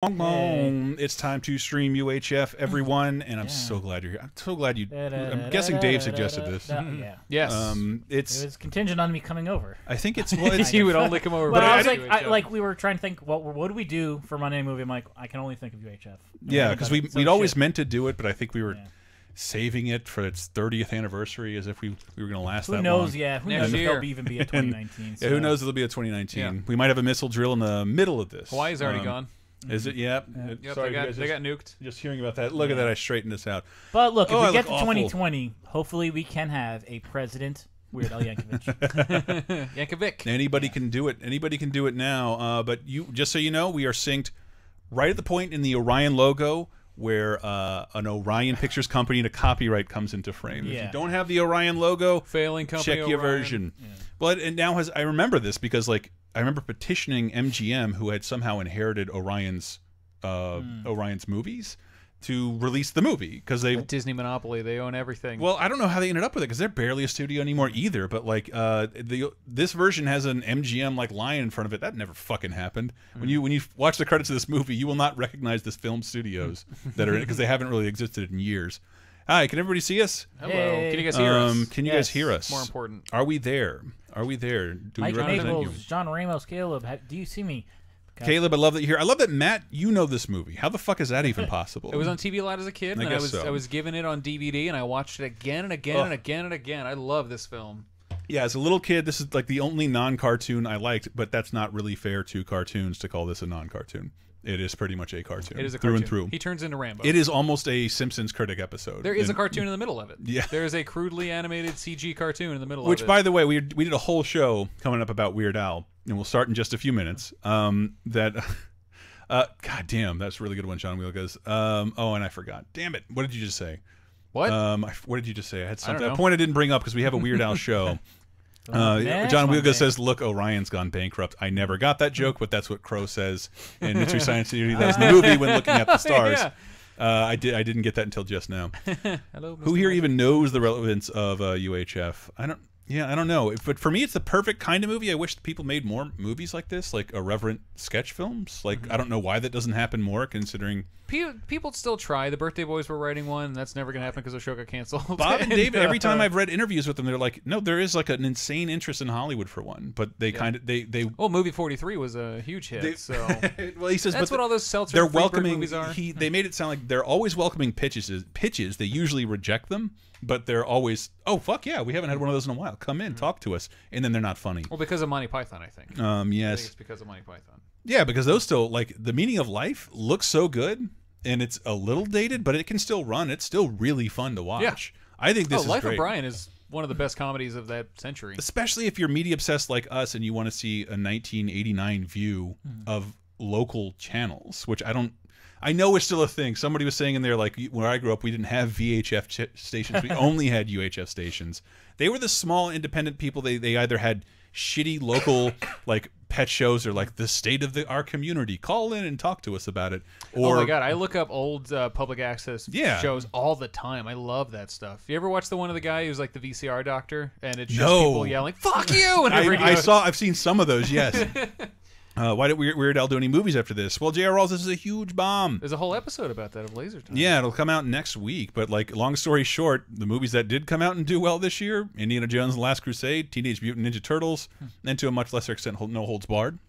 It's time to stream UHF, everyone, and I'm so glad you're here. I'm so glad you. I'm guessing Dave suggested this. Yeah. Yes. It was contingent on me coming over. I think it's what you would only come over. But I was like, we were trying to think, well, what do we do for Monday movie? I'm like, I can only think of UHF. Yeah, because we'd always meant to do it, but I think we were saving it for its 30th anniversary, as if we were going to last that long. Who knows? Yeah, who knows if year. there'll even be a 2019. Yeah, who knows? It'll be a 2019. Yeah. We might have a missile drill in the middle of this. Hawaii's already gone. Is it? Yeah. Yep, Sorry, they got nuked. Just hearing about that. Look at that. I straightened this out. But look, if we get to 2020, hopefully we can have a president, Weird Al Yankovic. Yankovic. Anybody can do it. Anybody can do it now. But you, just so you know, we are synced right at the point in the Orion logo where an Orion Pictures company and a copyright comes into frame. If you don't have the Orion logo, failing company, check your version. Yeah. But it now has. I remember this because I remember petitioning MGM, who had somehow inherited Orion's movies, to release the movie because they Disney monopoly. They own everything. Well, I don't know how they ended up with it because they're barely a studio anymore either. But this version has an MGM lion in front of it. That never fucking happened. When you watch the credits of this movie, you will not recognize this film studios that are in it because they haven't really existed in years. Hi, can everybody see us? Hello. Hey. Can you guys hear us? Can you guys hear us? More important. Are we there? Are we there? Do we represent you? John Ramos, Caleb, do you see me? Caleb, I love that you're here. I love that, Matt, you know this movie. How the fuck is that even possible? It was on TV a lot as a kid, and I was given it on DVD, and I watched it again and again and again and again. I love this film. Yeah, as a little kid, this is the only non-cartoon I liked, but that's not really fair to cartoons to call this a non-cartoon. It is pretty much a cartoon. It is a cartoon. Through and through. He turns into Rambo. It is almost a Simpsons critic episode. There is a cartoon in the middle of it. Yeah. There is a crudely animated CG cartoon in the middle of it. Which, by the way, we did a whole show coming up about Weird Al, and we'll start in just a few minutes. God damn, that's a really good one, John Wheel goes. Oh, and I forgot. Damn it. What did you just say? What? What did you just say? I had something. I don't know. A point I didn't bring up because we have a Weird Al show. John Wheelgo says, "Look, Orion's gone bankrupt." I never got that joke, but that's what Crow says in Mystery Science Theater. That's the movie when looking at the stars. I didn't get that until just now. Hello, Who here even knows the relevance of UHF? I don't know. But for me, it's the perfect kind of movie. I wish people made more movies like this, like irreverent sketch films. I don't know why that doesn't happen more, considering people still try. The Birthday Boys were writing one, and that's never going to happen because the show got canceled. Bob and David, every time I've read interviews with them, they're like, no, there is an insane interest in Hollywood for one, but they Well, movie 43 was a huge hit. Well, he says that's what all those seltzer they're welcoming movies are. They made it sound like they're always welcoming pitches. They usually reject them, but they're always, oh fuck yeah, we haven't had one of those in a while. Come in, talk to us, and then they're not funny. Well, because of Monty Python, I think. Yes, I think it's because of Monty Python. Yeah, because those still The Meaning of Life looks so good. And it's a little dated, but it can still run. It's still really fun to watch. Yeah. I think this is Life great. of Brian is one of the best comedies of that century. Especially if you're media obsessed like us and you want to see a 1989 view of local channels, which I know is still a thing. Somebody was saying in there, where I grew up, we didn't have VHF stations. We only had UHF stations. They were the small independent people. They either had shitty local pet shows or the state of our community. Call in and talk to us about it. Or, oh my god, I look up old public access shows all the time. I love that stuff. You ever watch the one of the guy who's the VCR doctor and it's just people yelling "fuck you"? I've seen some of those. Yes. Why did Weird Al do any movies after this? Well, J.R. Rawls, this is a huge bomb. There's a whole episode about that of Laser Time. Yeah, it'll come out next week. But long story short, the movies that did come out and do well this year: Indiana Jones and the Last Crusade, Teenage Mutant Ninja Turtles, and to a much lesser extent, No Holds Barred.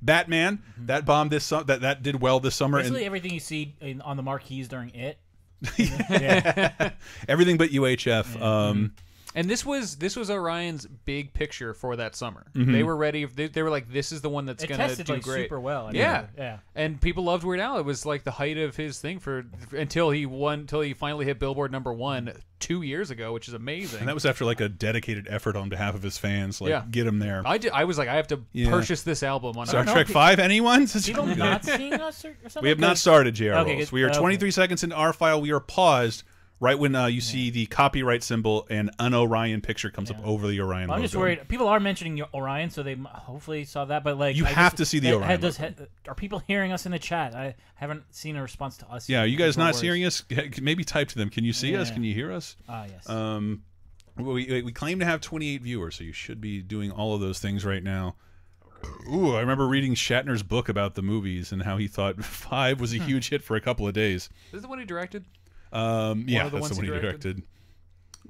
Batman. That bombed this that did well this summer. Basically, everything you see on the marquees during it. Everything but UHF. Yeah. And this was Orion's big picture for that summer. They were ready. They were like, "This is the one that's going to do great." Super well. Yeah. And people loved Weird Al. It was the height of his thing until he finally hit Billboard #1 2 years ago, which is amazing. And that was after a dedicated effort on behalf of his fans, get him there. I was like, I have to purchase this album on Star Trek 5. Anyone? People not seeing us or something? We have not started, J.R. Rolls. We are 23 seconds into our file. We are paused. Right when you see the copyright symbol and an Orion picture comes up over the Orion logo. I'm just worried. People are mentioning Orion, so they hopefully saw that. But you have to see the Orion. Are people hearing us in the chat? I haven't seen a response to us. Yeah, are you guys not hearing us? Maybe type to them. Can you see us? Can you hear us? Yes. We claim to have 28 viewers, so you should be doing all of those things right now. Ooh, I remember reading Shatner's book about the movies and how he thought 5 was a huge hit for a couple of days. Is the one he directed? Yeah, that's the one he directed.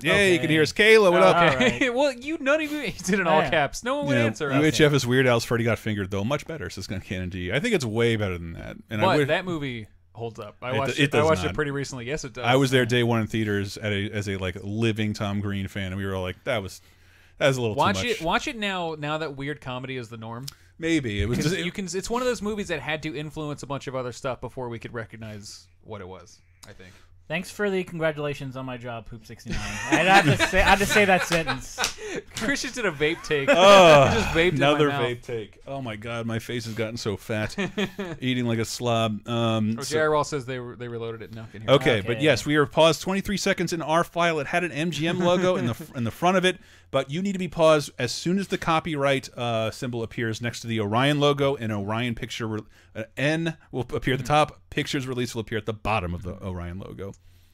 Yeah, you can hear us. Kayla, what up? Okay. Right. Well, none of you did in all caps. No one would answer. UHF is Weird Al's Freddy Got Fingered, though. Much better, says Gun Cannon D. I think it's way better than that. And but that movie holds up. I watched it pretty recently. Yes, it does. I was there day one in theaters as a like living Tom Green fan, and we were all like, that was a little too much. Watch it now that weird comedy is the norm. Maybe it was just it's one of those movies that had to influence a bunch of other stuff before we could recognize what it was, I think. Thanks for the congratulations on my job, Poop 69. I had to say that sentence. Chris just did a vape take. Oh, just vaped another in my mouth. vape take. Oh my god, my face has gotten so fat, eating like a slob. J.R. Ross says they reloaded it. No, okay, but yes, we are paused 23 seconds in our file. It had an MGM logo in the front of it, but you need to be paused as soon as the copyright symbol appears next to the Orion logo. An Orion picture, N will appear at the top. Pictures release will appear at the bottom of the Orion logo.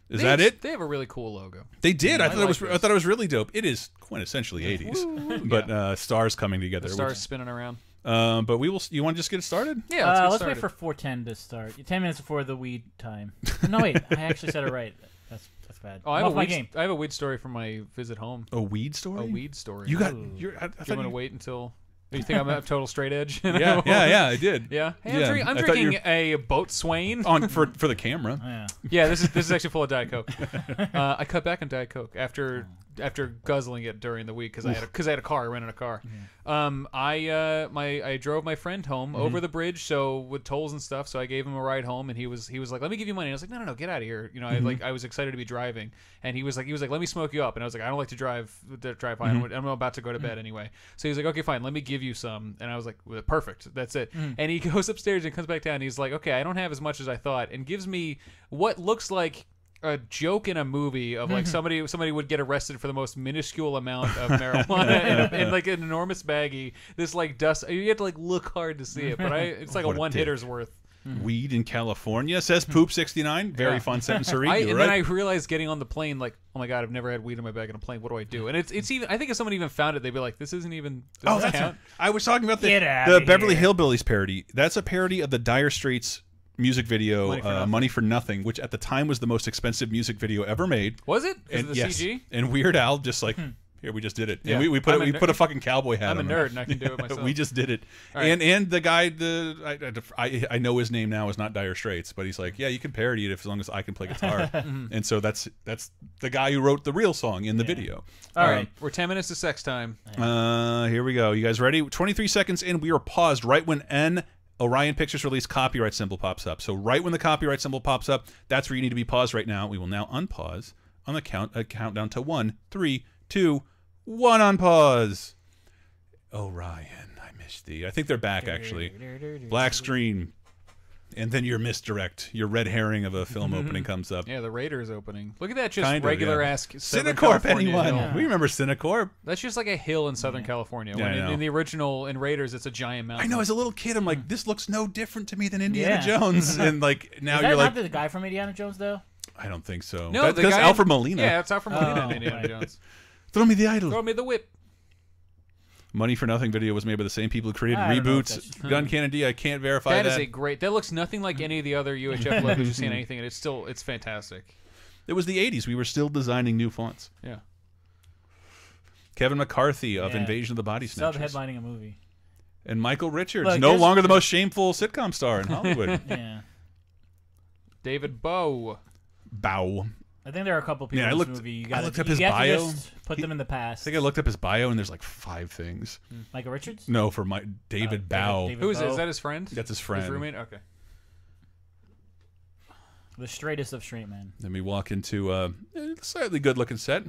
Is that it? They have a really cool logo. They did. I thought it was really dope. It is quintessentially 80s, but stars coming together. The stars spinning around. But we will. You want to just get it started? Yeah, let's wait for 4:10 to start. 10 minutes before the weed time. No, wait. I actually said it right. That's bad. Oh, I have a weed story from my visit home. A weed story? A weed story. You got. I thought you want to wait until. You think I'm a total straight edge? Yeah, I did. Yeah. Hey, I'm drinking a Boat Swain for the camera. Yeah, this is actually full of Diet Coke. I cut back on Diet Coke after guzzling it during the week because I had a car. I rented a car. I drove my friend home over the bridge, so with tolls and stuff. So I gave him a ride home, and he was like, "Let me give you money." And I was like, "No, get out of here." You know, I was excited to be driving, and he was like, "Let me smoke you up." And I was like, "I don't like to drive high. I'm about to go to bed anyway." So he was like, "Okay, fine. Let me give you some." And I was like, well, "Perfect. That's it." And he goes upstairs and comes back down. And he's like, "Okay, I don't have as much as I thought," and gives me what looks like a joke in a movie of like somebody would get arrested for the most minuscule amount of marijuana in like an enormous baggie. This like dust. You have to like look hard to see it, but it's like a one hitter's worth. Weed in California, says Poop 69. Very fun sentence to read. Then I realized getting on the plane, like, oh my god, I've never had weed in my bag on a plane. What do I do? And it's even. I think if someone even found it, they'd be like, this isn't even. Does count? I was talking about the Beverly Hillbillies parody. That's a parody of the Dire Straits music video, Money for Nothing, which at the time was the most expensive music video ever made. Was it? And, the CG? And Weird Al just like. Here, we just did it. Yeah. And we put a fucking cowboy hat on. I'm a nerd, and I can do it myself. We just did it. Right. And the guy, I know his name now is not Dire Straits, but he's like, yeah, you can parody it as long as I can play guitar. And so that's the guy who wrote the real song in the video. All right, we're 10 minutes to sex time. Here we go. You guys ready? 23 seconds in. We are paused right when Orion Pictures release copyright symbol pops up. So right when the copyright symbol pops up, that's where you need to be paused right now. We will now unpause on the countdown to 1, 3, 2, 1 on pause. Orion, I missed thee. I think they're back actually. Black screen, and then your misdirect, your red herring of a film opening comes up. Yeah, the Raiders opening. Look at that, just regular ass Cinecorp. Anyone? We remember Cinecorp. That's just like a hill in Southern California. When in the original in Raiders, it's a giant mountain. I know. As a little kid, I'm like, this looks no different to me than Indiana Jones, and like now you're like, not the guy from Indiana Jones though. I don't think so. No, that's Alfred Molina. Yeah, it's Alfred Molina in Indiana Jones. Throw me the idol. Throw me the whip. Money for Nothing video was made by the same people who created Reboots. Gun Cannon D, I can't verify that. That is a great. That looks nothing like any of the other UHF logos you see in anything, and it's fantastic. It was the 80s. We were still designing new fonts. Yeah. Kevin McCarthy of Invasion of the Body Snatchers. Sub-headlining a movie. And Michael Richards, no longer the most shameful sitcom star in Hollywood. Yeah. David Bow. I think there are a couple people in this movie. I looked up his bio. Just put them in the past. I think I looked up his bio, and there's like 5 things. Michael Richards? No, for David Bow. Who is it? Is that his friend? That's his friend. His roommate? Okay. The straightest of straight men. Then we walk into a slightly good-looking set.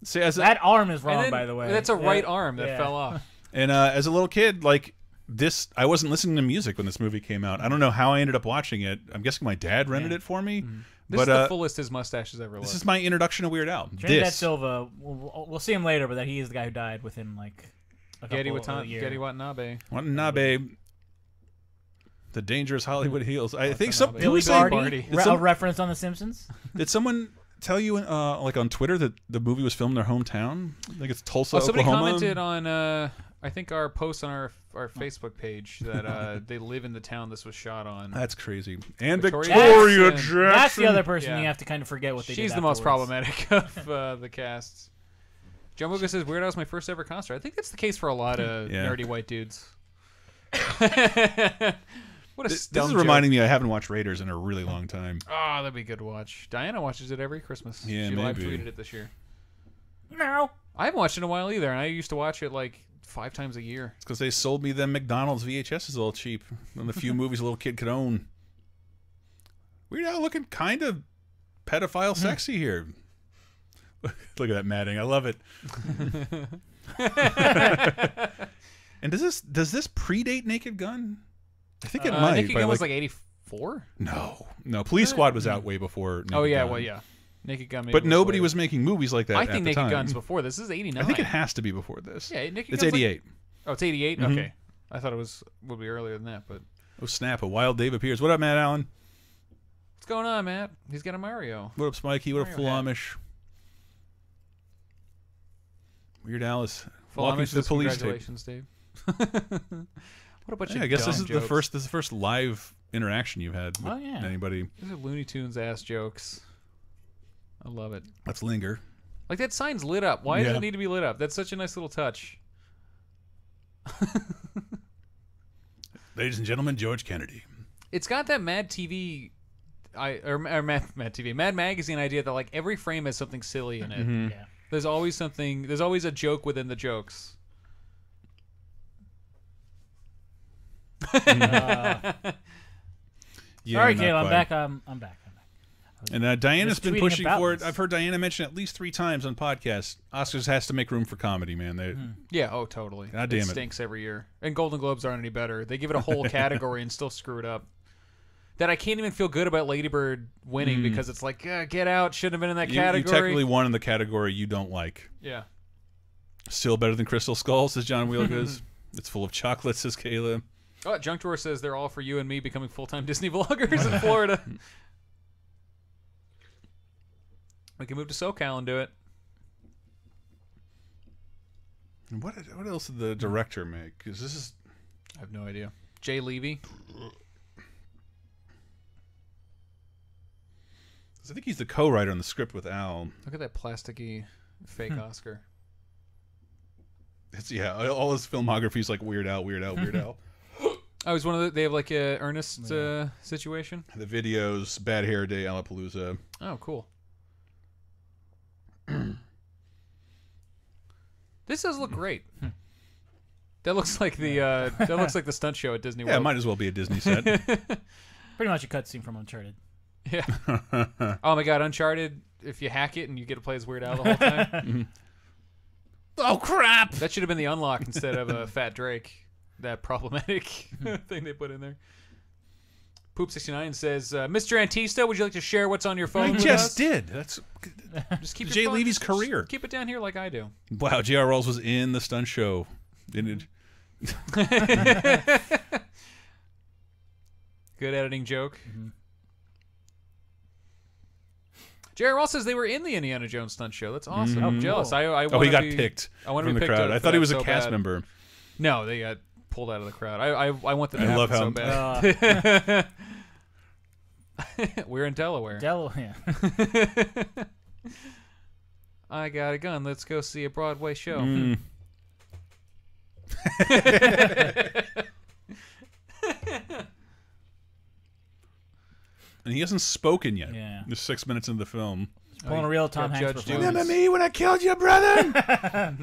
See, that arm is wrong, by the way. That's a right arm that fell off. And as a little kid, like this, I wasn't listening to music when this movie came out. I don't know how I ended up watching it. I'm guessing my dad rented it for me. This is the fullest his mustache has ever looked. This is my introduction to Weird Al. Trinidad Silva, we'll see him later, but that he is the guy who died within like a couple of years. Getty Watanabe. The Dangerous Hollywood Heels. I think some Billy Barty, a reference on The Simpsons. Did someone tell you, like on Twitter, that the movie was filmed in their hometown? I think it's Tulsa, somebody Oklahoma. commented on, I think our post on our Facebook page that they live in the town this was shot on. That's crazy. And Victoria Victoria Jackson. Jackson. That's the other person Yeah. you have to kind of forget what they did. She's the most afterwards. problematic of the casts. John Lucas says, Weird Al was my first ever concert. I think that's the case for a lot of Yeah. nerdy white dudes. What a This dumb is joke. reminding me I haven't watched Raiders in a really long time. Oh, that'd be good to watch. Diana watches it every Christmas. Yeah, she live maybe. tweeted it this year. No. I haven't watched it in a while either, and I used to watch it like 5 times a year. It's because they sold me them McDonald's VHSs all cheap. One of the few movies a little kid could own. Weird Al looking kind of pedophile sexy here. Look at that matting. I love it. And does this predate Naked Gun? I think it might. Naked by Gun was like 84? No. Police Squad was out way before Naked Oh, yeah, Gun. well, yeah. Naked Gun maybe But nobody later. was making movies like that I at think the Naked time. Gun's before this. This is 89. I think it has to be before this. Yeah, Naked It's Gun's 88. Oh, it's 88? Mhm. Okay. I thought it would be earlier than that, but... Oh, snap. A wild Dave appears. What up, Matt Allen? What's going on, Matt? He's got a Mario. What up, Smikey? What up, Mario Full hat. Amish? Weird Al is Full walking Amish to the says, police tape. Congratulations, Dave. What a bunch Yeah, of I guess this dumb is jokes. the first live interaction you've had with Oh, yeah. anybody. These are Looney Tunes ass jokes. I love it. Let's linger. Like, that sign's lit up. Why does Yeah. it need to be lit up? That's such a nice little touch. Ladies and gentlemen, George Kennedy. It's got that Mad TV, Mad TV, Mad Magazine idea that like every frame has something silly in it. Mm-hmm. Yeah. There's always something. There's always a joke within the jokes. Yeah, Sorry, not Caleb. I'm quite. back. I'm back. And Diana's Just been tweeting pushing about for it. this. I've heard Diana mention it at least 3 times on podcasts. Oscars has to make room for comedy, man. They, Yeah. Oh, totally. God damn it. Stinks every year. And Golden Globes aren't any better. They give it a whole category and still screw it up. That I can't even feel good about Lady Bird winning because it's like, get out. Shouldn't have been in that you category. technically won in the category you don't like. Yeah. Still better than Crystal Skull, says John Wheelgoes. It's full of chocolate, says Kayla. Oh, Junk Drawer says they're all for you and me becoming full-time Disney vloggers in Florida. We can move to SoCal and do it. And what else did the director make? Because this is... I have no idea. Jay Levy. I think he's the co-writer on the script with Al. Look at that plasticky fake Oscar. It's, yeah, all his filmography is like Weird Al, Weird Al, Weird Al. I was one of the. They have like a Ernest situation. The videos, Bad Hair Day, Alapalooza. Oh, cool. This does look great. That looks like the stunt show at Disney Yeah, World. it might as well be a Disney set. Pretty much a cutscene from Uncharted. Yeah. Oh my God, Uncharted. If you hack it and you get to play as Weird Al the whole time. Oh, crap! That should have been the unlock instead of a Fat Drake. That problematic thing they put in there. Poop69 says, Mr. Antista, would you like to share what's on your phone I with just us? did. That's Just keep your Jay phone- Levy's just career. Keep it down here like I do. Wow, J.R. Rolls was in the stunt show. Didn't it? Good editing joke. Jerry Ross says they were in the Indiana Jones stunt show. That's awesome. I'm jealous. cool. I Oh, he got picked I want from to the be picked crowd. up I for thought he that was a so cast bad. member. No, they got pulled out of the crowd. I want them to I happen love how- so bad. We're in Delaware. Delaware. I got a gun. Let's go see a Broadway show. Mm. And he hasn't spoken yet. Yeah. There's 6 minutes into the film. Pulling a real Tom got Hanks Judge performance. Remember me when I killed your brother?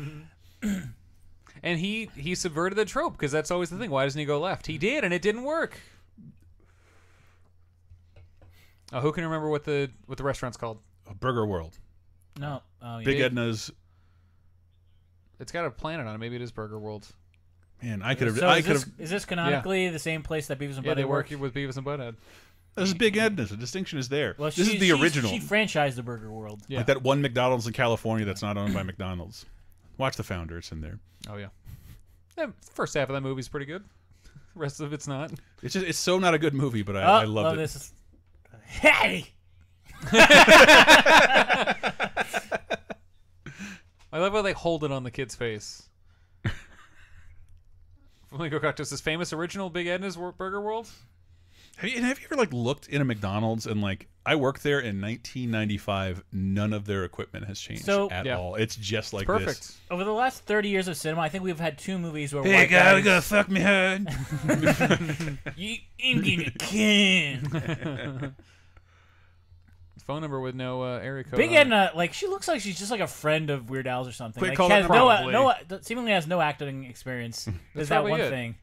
And he subverted the trope because that's always the thing. Why doesn't he go left? He did, and it didn't work. Who can remember what the restaurant's called? Burger World. No. Oh, yeah. Big Edna's. It's got a planet on it. Maybe it is Burger World. Man, I could have. So I is could this, have. is this canonically the same place that Beavis and Yeah, Butthead they work work? with Beavis and Butthead. This is Big Edna's. The distinction is there. Well, this is the original. She franchised the Burger World. Yeah. Like that one McDonald's in California that's not owned by McDonald's. Watch The Founder. It's in there. Oh yeah. The first half of that movie's pretty good. The rest of it's not. It's so not a good movie, but I loved it. This is... Hey! I love how they hold it on the kid's face. Flamingo Cocktails, this famous original Big Edna's Burger World. Have you ever like looked in a McDonald's and like I worked there in 1995? None of their equipment has changed at all. It's just like perfect. This. Over the last 30 years of cinema, I think we've had 2 movies where Hey guy, we gotta fuck me hard. You ain't gonna can. Phone number with no area code. Big Edna, like she looks like she's just like a friend of Weird Al's or something. Quick Like, call she has probably. seemingly has no acting experience. There's that probably one it. thing.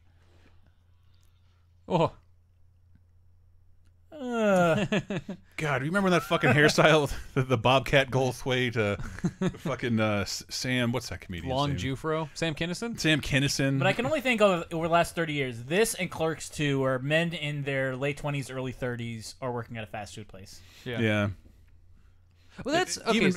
Oh. God, remember when that fucking hairstyle, the Bobcat Goldthwait, fucking Sam, what's that comedian? Long Jufro. Sam Kinison? Sam Kinison. But I can only think of over the last 30 years, this and Clerks 2, where men in their late 20s, early 30s are working at a fast food place. Yeah. Well, that's okay.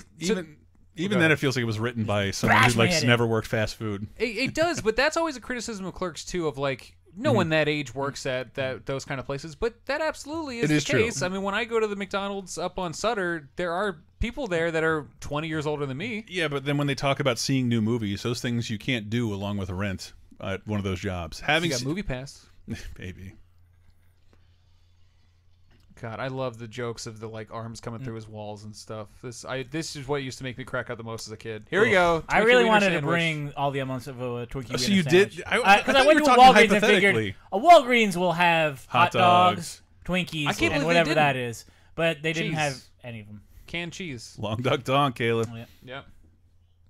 Even then, it feels like it was written by someone who like never worked fast food. It does, but that's always a criticism of Clerks too. Of like, no one that age works at those kind of places, but that absolutely is the case. True. I mean, when I go to the McDonald's up on Sutter, there are people there that are 20 years older than me. Yeah, but then when they talk about seeing new movies, those things you can't do along with a rent at one of those jobs. Having you got Movie Pass, maybe. God, I love the jokes of the like arms coming through his walls and stuff. This is what used to make me crack up the most as a kid. Here we go. I really wanted to bring all the amounts of a Twinkie. So you did? Because I went to Walgreens and figured a Walgreens will have hot dogs, Twinkies, and whatever that is. But they didn't have any of them. Canned cheese. Long duck donk, Caleb. Yep.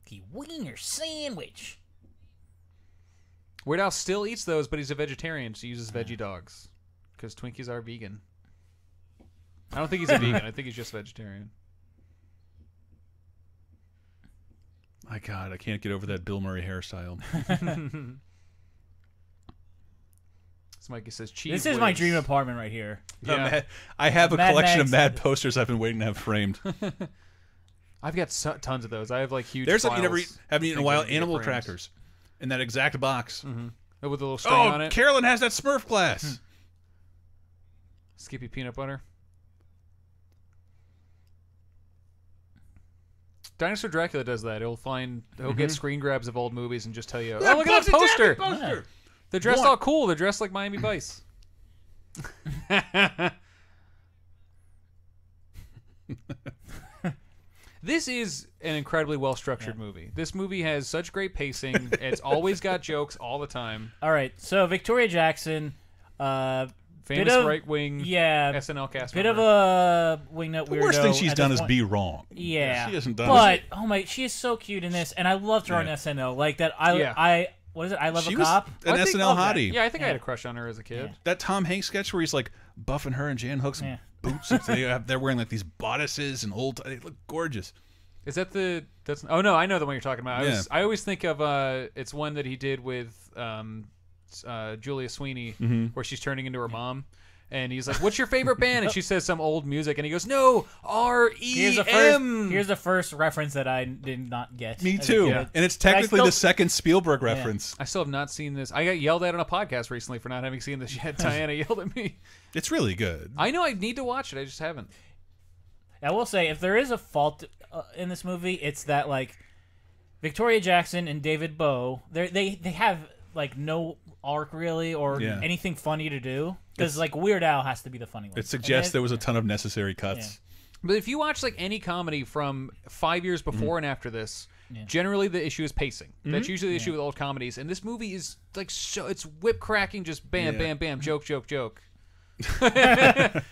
The wiener sandwich. Weird Al still eats those, but he's a vegetarian, so he uses veggie dogs because Twinkies are vegan. I don't think he's a vegan. I think he's just vegetarian. My God, I can't get over that Bill Murray hairstyle. Mikey says cheese. This is my dream apartment right here. Yeah. I have a collection of Mad posters I've been waiting to have framed. I've got tons of those. I have like huge. There's something you never haven't eaten in a while. Animal crackers in that exact box. With a little string on it. Carolyn has that Smurf glass. Skippy peanut butter. Dinosaur Dracula does that. He'll get screen grabs of old movies and just tell you, "Oh, look at that poster! Yeah. They're dressed all cool. They're dressed like Miami Vice." This is an incredibly well-structured movie. This movie has such great pacing. It's always got jokes all the time. All right, so Victoria Jackson, famous right-wing SNL cast member. Bit of a wingnut weirdo. The worst thing she's done is be wrong. Yeah. She hasn't done But, oh my, she is so cute in this, and I loved her on SNL. Like that, what is it? I Love a Cop? An SNL hottie. Yeah, I think I had a crush on her as a kid. Yeah. That Tom Hanks sketch where he's like buffing her and Jan Hook's boots. They're wearing like these bodices and they look gorgeous. Is that oh no, I know the one you're talking about. I always think of it's one that he did with Julia Sweeney where she's turning into her mom. And he's like, "What's your favorite band?" And she says some old music, and he goes, "No, R.E.M." Here's the first reference that I did not get. Me too. And it's technically the second Spielberg reference. I still have not seen this. I got yelled at on a podcast recently for not having seen this yet. Diana yelled at me. It's really good. I know I need to watch it. I just haven't. I will say, if there is a fault in this movie, it's that like Victoria Jackson and David Bowie, they have like no arc really or anything funny to do. Because like Weird Al has to be the funny one. It suggests there was a ton of necessary cuts. Yeah. But if you watch like any comedy from 5 years before and after this, generally the issue is pacing. That's usually the issue with old comedies. And this movie is like it's whip cracking, just bam, bam, bam, joke, joke, joke. And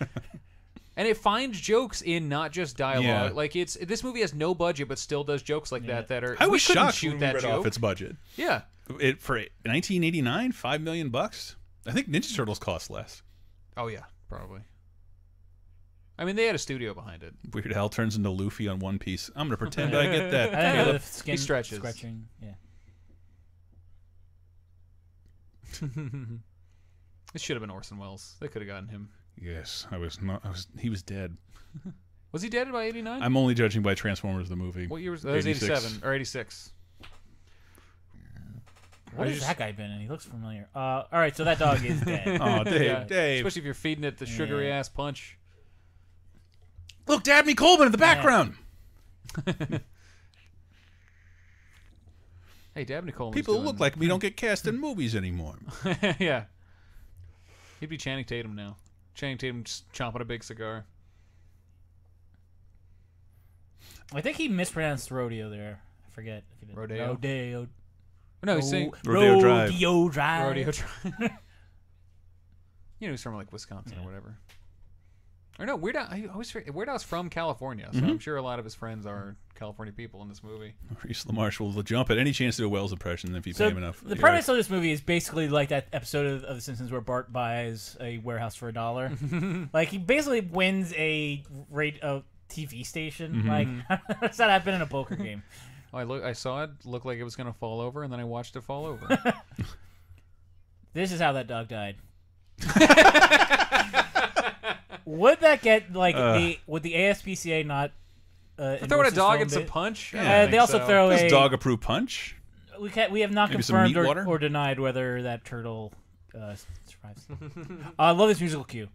it finds jokes in not just dialogue. Like this movie has no budget, but still does jokes like that are. I was shocked shoot when that we read joke off its budget. Yeah, for 1989, $5 million. I think Ninja Turtles cost less. Oh yeah, probably. I mean, they had a studio behind it. Weird Al turns into Luffy on One Piece. I'm gonna pretend I get that. I think the skin he stretches. Scratching. Yeah. It should have been Orson Welles. They could have gotten him. Yes, he was dead. Was he dead by 89? I'm only judging by Transformers the movie. What year was that? It was 87 or 86. What has that guy been in? He looks familiar. All right, so that dog is dead. Oh, Dave. Especially if you're feeding it the sugary ass punch. Look, Dabney Coleman in the background. Hey, Dabney Coleman. People who look like me don't get cast in movies anymore. Yeah. He'd be Channing Tatum now. Channing Tatum just chomping a big cigar. I think he mispronounced rodeo there. I forget. If he did. Rodeo? Rodeo. No, he's saying Rodeo Drive. Rodeo Drive. Rodeo Drive. You know, he's from like Wisconsin or whatever. Or no, Weird Al. I always forget, Weird Al's from California, so I'm sure a lot of his friends are California people in this movie. Reese LaMarche will jump at any chance to do a Wells impression if you pay him enough. The premise of this movie is basically like that episode of The Simpsons where Bart buys a warehouse for $1. Like he basically wins a TV station. Like that's not happened in a poker game. I saw it look like it was going to fall over, and then I watched it fall over. This is how that dog died. Would that get like would the ASPCA not throwing a dog in some punch? Yeah, they also throw Does a dog approve punch? We have not Maybe some confirmed meat water? or denied whether that turtle survives. I love this musical cue.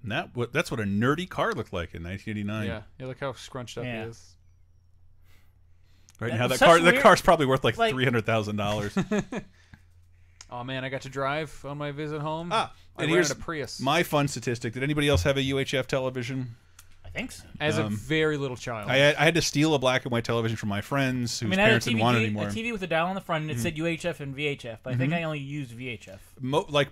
And that's what a nerdy car looked like in 1989. Yeah, look how scrunched up he is. Right now, was that such weird- car's probably worth like $300,000. Oh man, I got to drive on my visit home. Ah, I and ran here's a Prius. my fun statistic. Did anybody else have a UHF television? I think so. As a very little child. I had to steal a black and white television from my friends whose I had parents didn't want it a anymore. TV with a dial on the front, and it said UHF and VHF, but I think I only used VHF.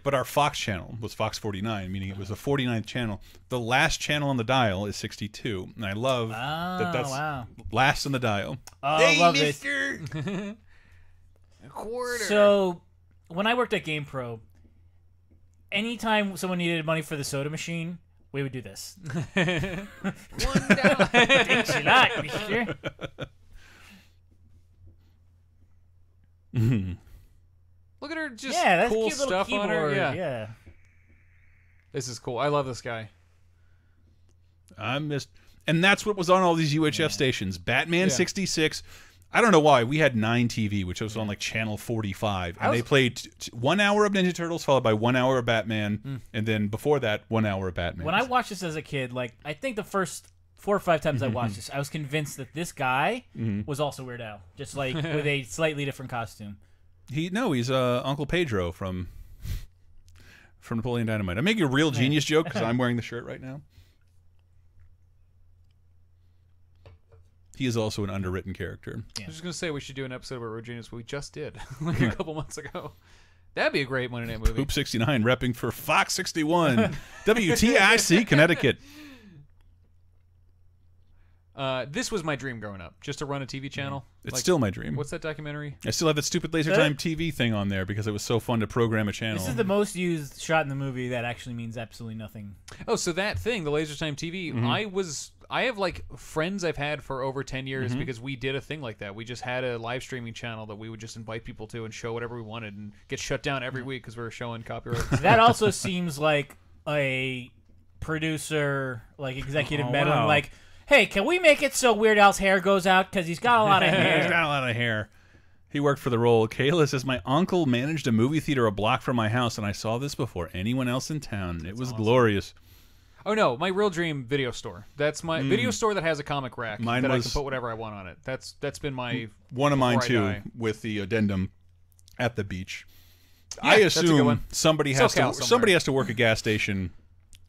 But our Fox channel was Fox 49, meaning it was a 49th channel. The last channel on the dial is 62, and I love that's last on the dial. Oh, hey, I love mister! this. A quarter. So, when I worked at GamePro, anytime someone needed money for the soda machine, we would do this. $1. Thanks a lot, mister. Look at her, just That's cool cute little stuff keyboard. on her. Yeah. This is cool. I love this guy. And that's what was on all these UHF stations. Batman 66. I don't know why. We had 9 TV, which was on like channel 45, and they played 1 hour of Ninja Turtles, followed by 1 hour of Batman, and then before that, 1 hour of Batman. When I watched this as a kid, like I think the first 4 or 5 times I watched this, I was convinced that this guy was also Weird Al, just like with a slightly different costume. He's Uncle Pedro from Napoleon Dynamite. I'm making a real genius joke because I'm wearing the shirt right now. He is also an underwritten character. I was just going to say we should do an episode about Regina's, but we just did like a couple months ago. That'd be a great Monday Night Movie. Poop 69 repping for Fox 61, WTIC, Connecticut. This was my dream growing up, just to run a TV channel. It's still my dream. What's that documentary? I still have that stupid Laser Time TV thing on there because it was so fun to program a channel. This is the most used shot in the movie that actually means absolutely nothing. Oh, so that thing, the Laser Time TV, I have like friends I've had for over 10 years because we did a thing like that. We just had a live streaming channel that we would just invite people to and show whatever we wanted and get shut down every week because we were showing copyright. That also seems like a producer, like executive meddling, like, hey, can we make it so Weird Al's hair goes out because he's got a lot of hair? He's got a lot of hair. He worked for the role. Kayla says, my uncle managed a movie theater a block from my house, and I saw this before anyone else in town. It was glorious. Oh no, my real dream video store. That's my video store that has a comic rack that I can put whatever I want on it. That's been my one of mine too, with the addendum at the beach. Yeah, I assume somebody has to work a gas station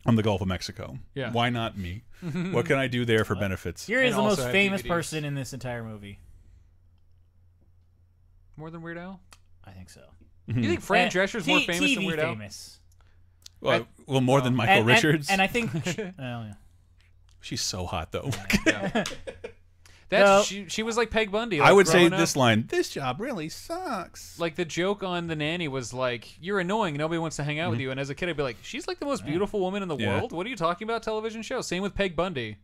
on the Gulf of Mexico. Yeah. Why not me? What can I do there for benefits? Here is the most famous DVDs. person in this entire movie. More than Weird Al? I think so. You think Fran Drescher's more famous than Weird Al? Famous. Well, more than Michael Richards. And I think... yeah. She's so hot, though. Yeah. She was like Peg Bundy. Like, I would say up. this line, this job really sucks. Like the joke on The Nanny was like, you're annoying, nobody wants to hang out with you. And as a kid, I'd be like, she's like the most beautiful woman in the world? What are you talking about, television show? Same with Peg Bundy.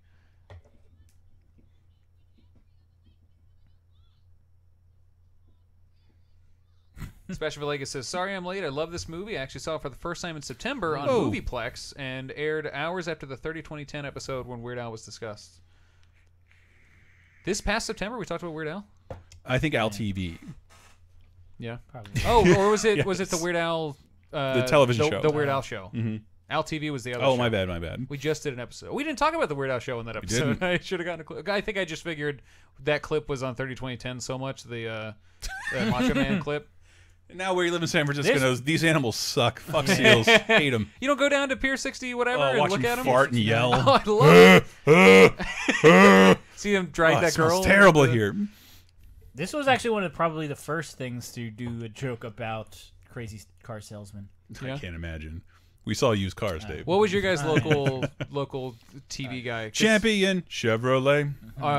Special Vegas says, sorry I'm late. I love this movie. I actually saw it for the first time in September on Movieplex and aired hours after the 30-2010 episode when Weird Al was discussed. This past September, we talked about Weird Al? I think Al TV. Yeah. Probably. Oh, or was it the Weird Al... the television show. The Weird Al show. Al TV was the other. Oh, show. my bad. We just did an episode. We didn't talk about the Weird Al show in that episode. I should have gotten a clip. I think I just figured that clip was on 30/20/10 so much. The Macho Man clip. And now we live in San Francisco knows these animals suck. Fuck seals. Hate them. You don't go down to Pier 60 whatever and watch look them at them? fart and yell. Oh, I love it. See them drag that girl. Smells terrible here. This was actually one of probably the first things to do a joke about crazy car salesmen. I can't imagine. We saw used cars, Dave. What was your guys' local TV guy? Champion Chevrolet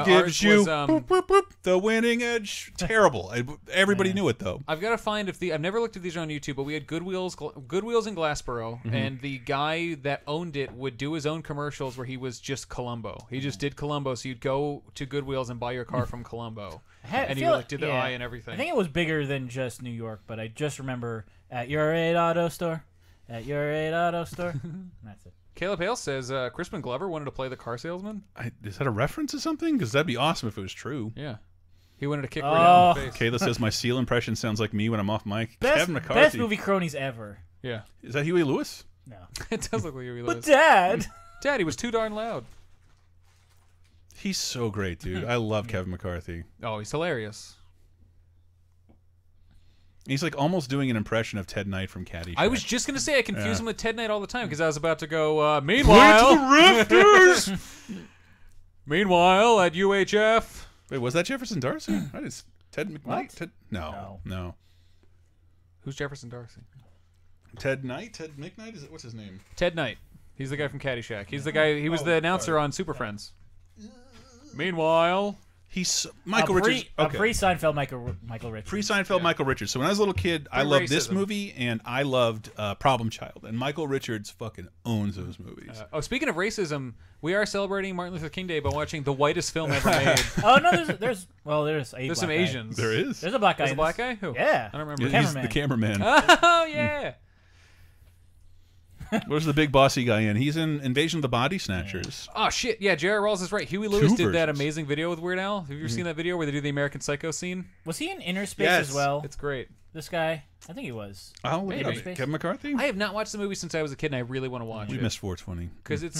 gives you the winning edge. Terrible. Everybody knew it though. I've got to find I've never looked at these on YouTube, but we had Goodwill's in Glassboro, and the guy that owned it would do his own commercials where he was just Columbo. He just did Columbo, so you'd go to Goodwill's and buy your car from Columbo, and he did the eye and everything. I think it was bigger than just New York, but I just remember at your 8 Auto store. At your 8 Auto store. That's it. Caleb Hale says Crispin Glover wanted to play the car salesman. Is that a reference to something? Because that'd be awesome if it was true. Yeah. He wanted to kick right down the face. Kayla says my seal impression sounds like me when I'm off mic. Best, Kevin McCarthy. best movie cronies ever. Yeah. Is that Huey Lewis? No. It does look like Huey Lewis. But Dad! Dad, he was too darn loud. He's so great, dude. I love Kevin McCarthy. Oh, he's hilarious. He's like almost doing an impression of Ted Knight from Caddyshack. I was just gonna say I confuse him with Ted Knight all the time because I was about to go. Meanwhile, meanwhile at UHF. Wait, was that Jefferson Darcy? I just Ted McKnight. Ted, No. Who's Jefferson Darcy? Ted Knight. Ted McKnight. Is it? What's his name? Ted Knight. He's the guy from Caddyshack. He's the guy. He was the announcer on Super Friends. Meanwhile. He's Michael Richards. Okay. Pre-Seinfeld Michael Richards. Pre-Seinfeld Michael Richards. So when I was a little kid, I loved this movie and I loved Problem Child. And Michael Richards fucking owns those movies. Speaking of racism, we are celebrating Martin Luther King Day by watching the whitest film ever made. Oh no, there's some Asians. There is. There's a black guy. There's a black guy? Who? Yeah. I don't remember. He's the cameraman. Oh yeah. Where's the big bossy guy in? He's in Invasion of the Body Snatchers. Oh shit! Yeah, J.R. Rawls is right. Huey Lewis did that amazing video with Weird Al. Have you ever seen that video where they do the American Psycho scene? Was he in Inner Space as well? It's great. This guy, I think he was. Oh, Kevin McCarthy. I have not watched the movie since I was a kid, and I really want to watch it. We missed 420 because it's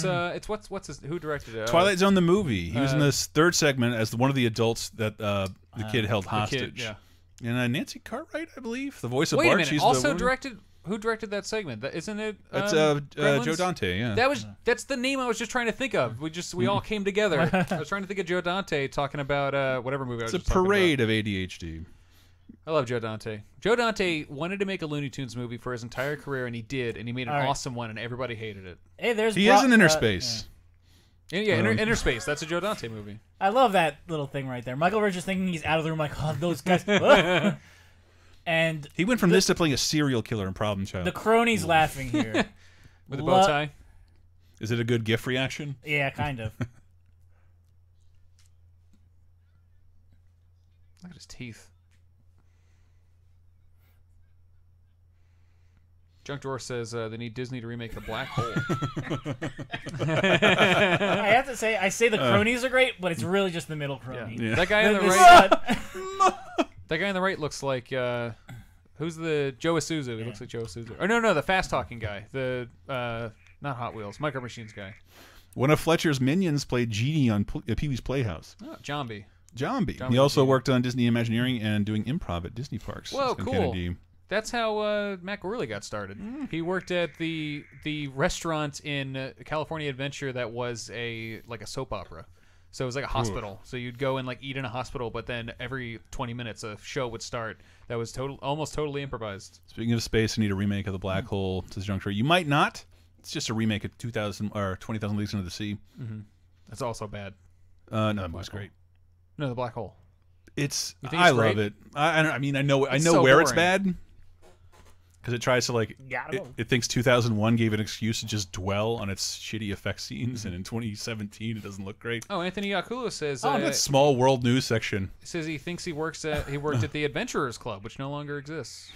who directed it? Twilight Zone the movie. He was in this third segment as one of the adults that the kid held hostage. And Nancy Cartwright, I believe, the voice of Bart. Wait a minute. She's also directed. Who directed that segment? Isn't it? That's Joe Dante. Yeah. That's the name I was just trying to think of. We all came together. I was trying to think of Joe Dante talking about whatever movie. It's a parade of ADHD. I love Joe Dante. Joe Dante wanted to make a Looney Tunes movie for his entire career, and he did, and he made an awesome one, and everybody hated it. Hey, he is in Inner Space. Inner Space. That's a Joe Dante movie. I love that little thing right there. Michael Richards thinking he's out of the room, like, oh, those guys. And he went from this to playing a serial killer in Problem Child. The cronies laughing here. With a bow tie? Is it a good GIF reaction? Yeah, kind of. Look at his teeth. Junk Drawer says they need Disney to remake The Black Hole. I have to say, I say the cronies are great, but it's really just the middle crony. Yeah. That guy on the right... That guy on the right looks like who's the Joe Isuzu? He looks like Joe Isuzu. Or no, the fast talking guy. The not Hot Wheels, Micro Machines guy. One of Fletcher's minions played Genie on Pee-wee's Playhouse. Oh, Jambi. He also worked on Disney Imagineering and doing improv at Disney parks. Whoa, cool. Kennedy. That's how Matt Gorley got started. He worked at the restaurant in California Adventure that was like a soap opera. So it was like a hospital. So you'd go and like eat in a hospital, but then every 20 minutes a show would start that was almost totally improvised. Speaking of space, I need a remake of The Black Hole. Says Juncture. You might not. It's just a remake of 20,000 Leagues Under the Sea. That's also bad. No, that was great. No, The Black Hole. I love it. I mean, I know so where it's bad. Because it tries to it thinks 2001 gave an excuse to just dwell on its shitty effect scenes, and in 2017 it doesn't look great. Oh, Anthony Yakulo says, that small world news section. Says he thinks he worked at the Adventurers Club, which no longer exists.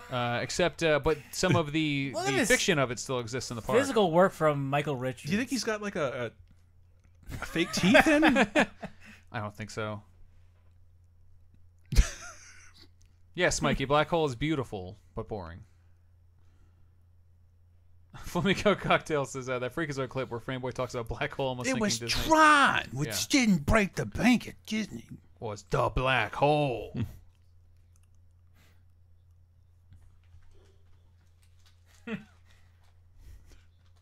But some of the fiction of it still exists in the park. Physical work from Michael Richards. Do you think he's got like a fake teeth in? I don't think so. Yes, Mikey, Black Hole is beautiful, but boring. Flamingo Cocktail says that Freakazoid clip where Frameboy talks about Black Hole almost It was Disney Tron, which didn't break the bank at Disney. was the Black Hole.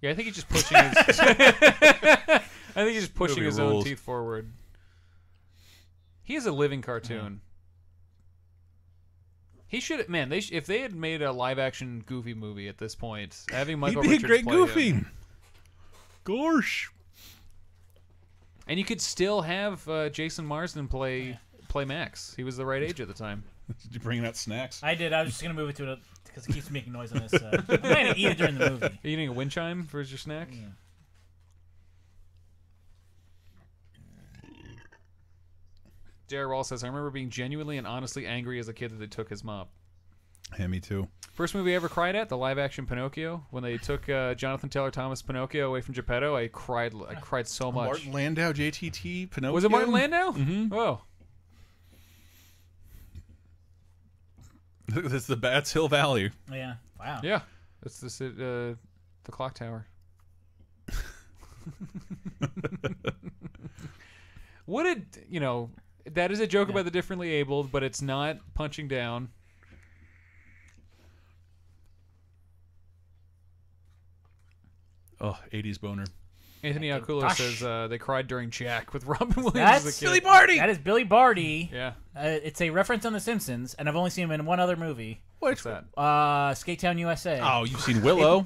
Yeah, I think he's just pushing his. I think he's just pushing his own teeth forward. He is a living cartoon. He should, man. If they had made a live-action Goofy movie at this point, having Michael He'd be Richards a great play Goofy. him, Gosh. and you could still have Jason Marsden play Max. He was the right age at the time. Did you bring out snacks? I did. I was just gonna move it to it because it keeps making noise on this. I'm trying to eat it during the movie. Are you eating a wind chime for your snack? Yeah. J.R. Wall says, I remember being genuinely and honestly angry as a kid that they took his mop. Yeah, me too. First movie I ever cried at, the live-action Pinocchio. When they took Jonathan Taylor Thomas Pinocchio away from Geppetto, I cried so much. Martin Landau, JTT, Pinocchio. Was it Martin Landau? Mm-hmm. Oh. It's the Bats Hill Valley. Yeah. Wow. Yeah. That's the clock tower. What did, that is a joke about the differently abled, but it's not punching down. Oh, 80s boner. Anthony Alculo says they cried during Jack with Robin Williams That's as a kid. Billy Barty! That is Billy Barty. Yeah. It's a reference on The Simpsons, and I've only seen him in one other movie. What's that? Skate Town, USA. Oh, you've seen Willow?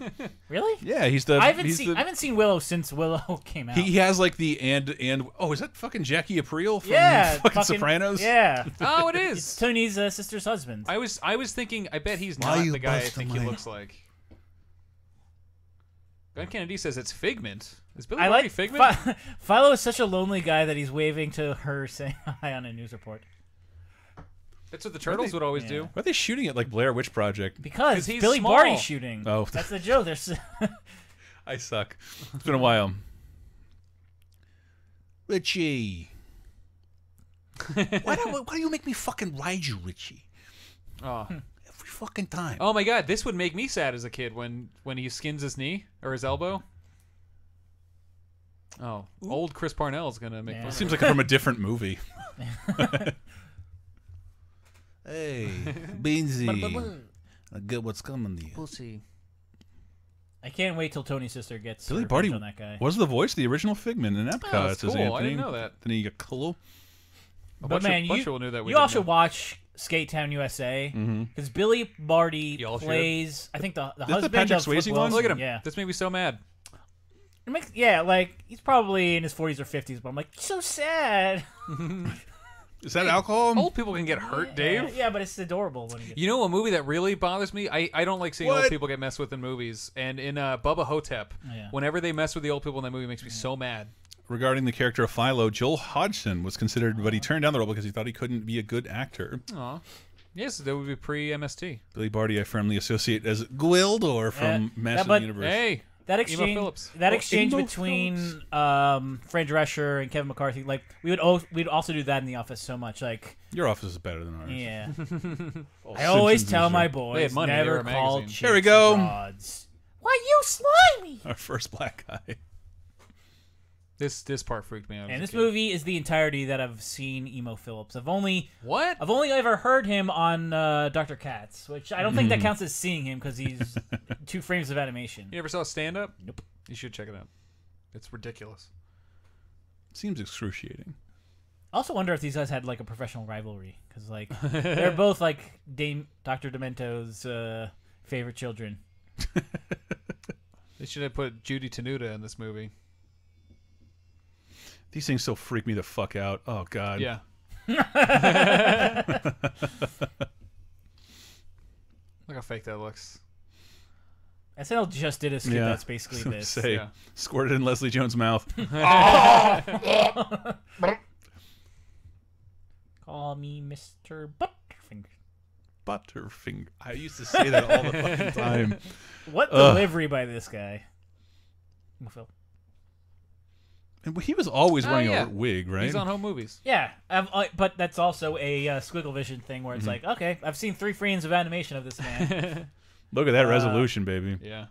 Really? Yeah, he's the. I haven't seen Willow since Willow came out. He has like the and. Oh, is that fucking Jackie Aprile from fucking Sopranos? Yeah. Oh, it is. It's Tony's sister's husband. I was thinking. I bet he's not the guy I think he looks like. Ben Kennedy says it's Figment. Is Billy Barty Figment? Philo is such a lonely guy that he's waving to her saying hi on a news report. That's what the Turtles would always do. Why are they shooting it like Blair Witch Project? Because he's Billy small. Barty's shooting. Oh. That's the joke. There's I suck. It's been a while. Richie. Why do you make me fucking ride you, Richie? Oh. Every fucking time. Oh my god, this would make me sad as a kid when he skins his knee or his elbow. Oh, old Chris Parnell's gonna make fun It of seems it. like from a different movie. Hey, Beansy. I get what's coming to you. Pussy. I can't wait till Tony's sister gets Billy revenge Barty on that guy. was the voice of the original Figment in Epcot. Oh, that's says cool. Anthony. I didn't know that. Then you get Kulu. But man, bunch of people knew that. We you didn't also know. watch Skate Town USA because Billy Barty Y'all should. plays. I think the the husband Patrick of Flip Swayze one? Wilson. Look at him. Yeah, This made me so mad. it makes, like he's probably in his 40s or 50s, but I'm like so sad. Is that alcohol? Old people can get hurt, Dave. Yeah, but it's adorable when he gets. You know a movie that really bothers me? I don't like seeing old What? people get messed with in movies. And in Bubba Hotep, Yeah. whenever they mess with the old people in that movie, it makes me so mad. Regarding the character of Philo, Joel Hodgson was considered, but he turned down the role because he thought he couldn't be a good actor. Aw. Yes, that would be pre-MST. Billy Barty I firmly associate as Gwildor from Master of but- the Universe. Hey, That Emo exchange, Phillips. that Oh, exchange Emo between Fran Drescher and Kevin McCarthy, like we'd also do that in The Office so much. Like, Your office is better than ours. yeah, Oh, I always Simpsons tell is my your- boys They had money, they never were a call magazine. chicks Here we go. broads. Why you slimy? Our first black guy. this part freaked me out. And as a this kid. movie is the entirety that I've seen Emo Phillips. I've only What? ever heard him on Dr. Katz, which I don't think that counts as seeing him because he's 2 frames of animation. You ever saw stand up? Nope. You should check it out. It's ridiculous. Seems excruciating. I also wonder if these guys had like a professional rivalry because like they're both like Dr. Demento's favorite children. They should have put Judy Tenuta in this movie. These things so freak me the fuck out. Oh god. Yeah. Look how fake that looks. SNL just did a skit Yeah. that's basically this. Say, Yeah. squirted in Leslie Jones' mouth. Call me Mr. Butterfinger. Butterfinger. I used to say that all the fucking time. What delivery by this guy? Phil. And he was always wearing yeah. a wig, right? He's on home movies. Yeah, but that's also a Squiggle Vision thing where it's like, okay, I've seen 3 frames of animation of this man. Look at that resolution, baby. Yeah.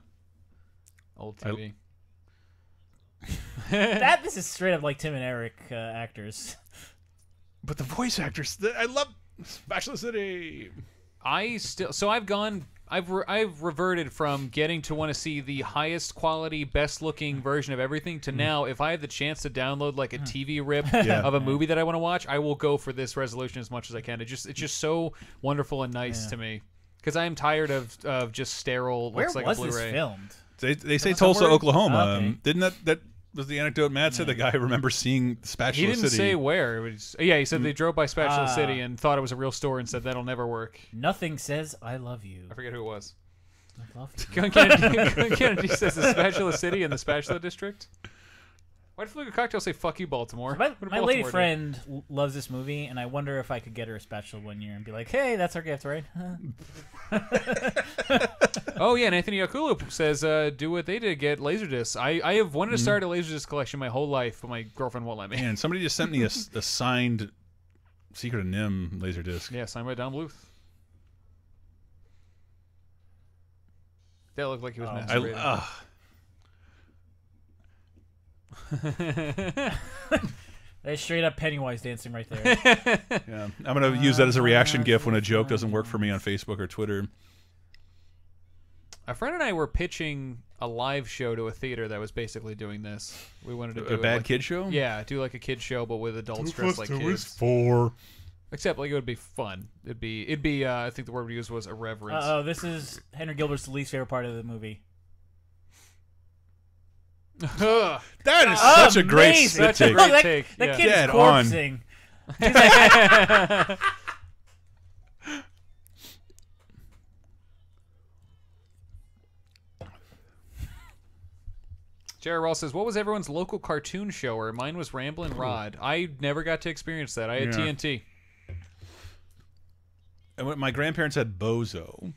Old TV. This is straight up like Tim and Eric actors. But the voice actors, I love Spatula City. I've reverted from getting to want to see the highest quality, best looking version of everything to now, if I have the chance to download like a TV rip of a movie that I want to watch, I will go for this resolution as much as I can. It's just so wonderful and nice to me, because I am tired of just sterile. Where looks like was a Blu-ray. this filmed? They say Tulsa, Oklahoma. Oh, okay. Didn't that was the anecdote Matt said? The guy remembers seeing Spatula City. He didn't say where. It was, he said they drove by Spatula City and thought it was a real store and said that'll never work. Nothing says I love you. I forget who it was. I love you. Kennedy says the Spatula City and the Spatula District. Why did Fluga Cocktail say "fuck you, Baltimore"? My lady friend loves this movie, and I wonder if I could get her a spatula one year and be like, "Hey, that's our gift, right?" Oh yeah, and Anthony Yakulu says, "Do what they did, get Laserdiscs." I have wanted to start a Laserdisc collection my whole life, but my girlfriend won't let me. Man, somebody just sent me a signed Secret of Nim Laserdisc. Yeah, signed by Don Bluth. That looked like he was masturbating. That's straight up Pennywise dancing right there. Yeah, I'm gonna use that as a reaction GIF when a joke doesn't work for me on Facebook or Twitter. A friend and I were pitching a live show to a theater that was basically doing this. We wanted to do a bad kid show. Yeah, do like a kid show, but with adults dressed like kids. 4. Except like it would be fun. It'd be. I think the word we used was irreverence. This is Henry Gilbert's least favorite part of the movie. That is such a great spit take. Look, that kid's Dead corpsing. Jared Ross says, "What was everyone's local cartoon show?" Or mine was Ramblin' Rod. I never got to experience that. I had TNT. And my grandparents had Bozo.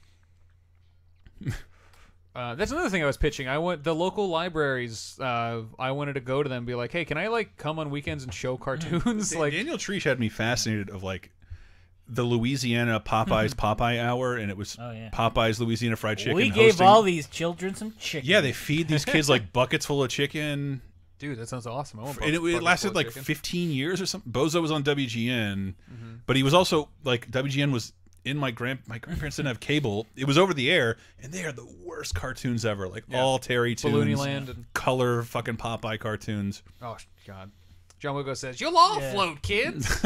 That's another thing I was pitching. The local libraries. I wanted to go to them and be like, "Hey, can I like come on weekends and show cartoons?" Like Daniel Treesh had me fascinated of like the Louisiana Popeyes Popeye Hour, and it was Popeyes Louisiana Fried Chicken. We gave all these children some chicken. Yeah, they feed these kids like buckets full of chicken. Dude, that sounds awesome. And it lasted like 15 years or something. Bozo was on WGN, but he was also like WGN was in my grandparents didn't have cable. It was over the air, and they are the worst cartoons ever. Like all Terry Toons, Balloony Land, and color fucking Popeye cartoons. Oh God, John Wigo says you'll all float, kids.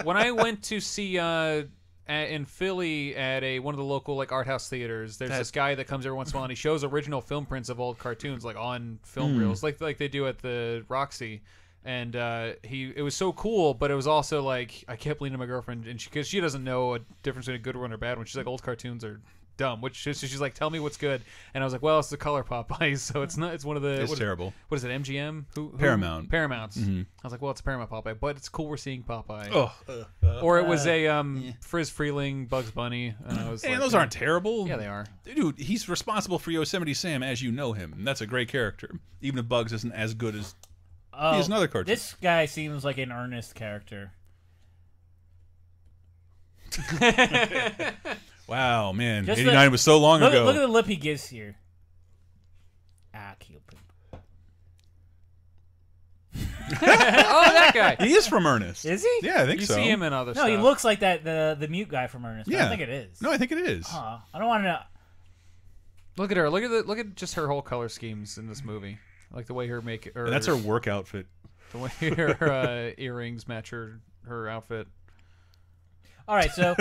When I went to see in Philly at one of the local like art house theaters, there's this guy that comes every once in a while and he shows original film prints of old cartoons like on film reels, like they do at the Roxy. And it was so cool, but it was also like I kept leaning to my girlfriend, and because she doesn't know a difference between a good one or a bad one. She's like, old cartoons are dumb. She's like, tell me what's good, and I was like, well, it's the color Popeyes, so it's not. It's one of the. It's terrible. What is it? MGM? Who? Paramount. Paramount's. I was like, well, it's a Paramount Popeye, but it's cool we're seeing Popeye. Or it was a Friz Freeling Bugs Bunny, and I was like, those aren't terrible. Yeah, they are. Dude, he's responsible for Yosemite Sam as you know him, and that's a great character. Even if Bugs isn't as good as. He's another cartoon. This guy seems like an earnest character. Wow, man. Just 89 was so long ago. Look at the lip he gives here. Cupid. Oh, that guy. He is from Ernest. Is he? Yeah, I think so. You see him in other stuff. No, he looks like that the mute guy from Ernest. Yeah. I think it is. No, I think it is. I don't want to know. Look at her. Look at just her whole color schemes in this movie. I like the way her make. And that's her work outfit. The way her earrings match her outfit. All right, so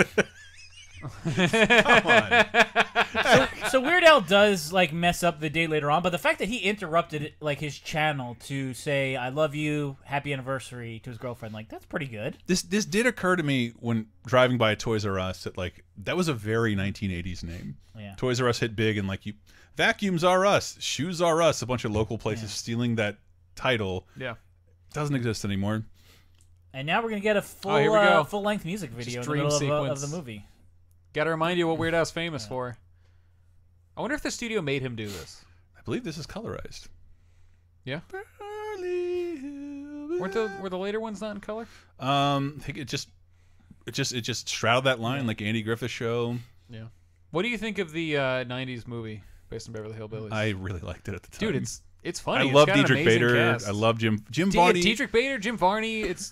Come on. so Weird Al does like mess up the date later on, but the fact that he interrupted like his channel to say "I love you, happy anniversary" to his girlfriend, like that's pretty good. This did occur to me when driving by a Toys R Us that was a very 1980s name. Yeah. Toys R Us hit big, and like vacuums are us, shoes are us. A bunch of local places stealing that title. Yeah, doesn't exist anymore. And now we're gonna get a full length music video in the middle of the movie. Got to remind you what Weird Al's famous for. I wonder if the studio made him do this. I believe this is colorized. Yeah. Were the later ones not in color? I think it just shrouded that line like Andy Griffith Show. Yeah. What do you think of the '90s movie? based on Beverly Hillbillies. I really liked it at the time. Dude, it's funny. I love It's got an Diedrich amazing Bader. cast. I love Jim Varney. Diedrich Bader, Jim Varney. It's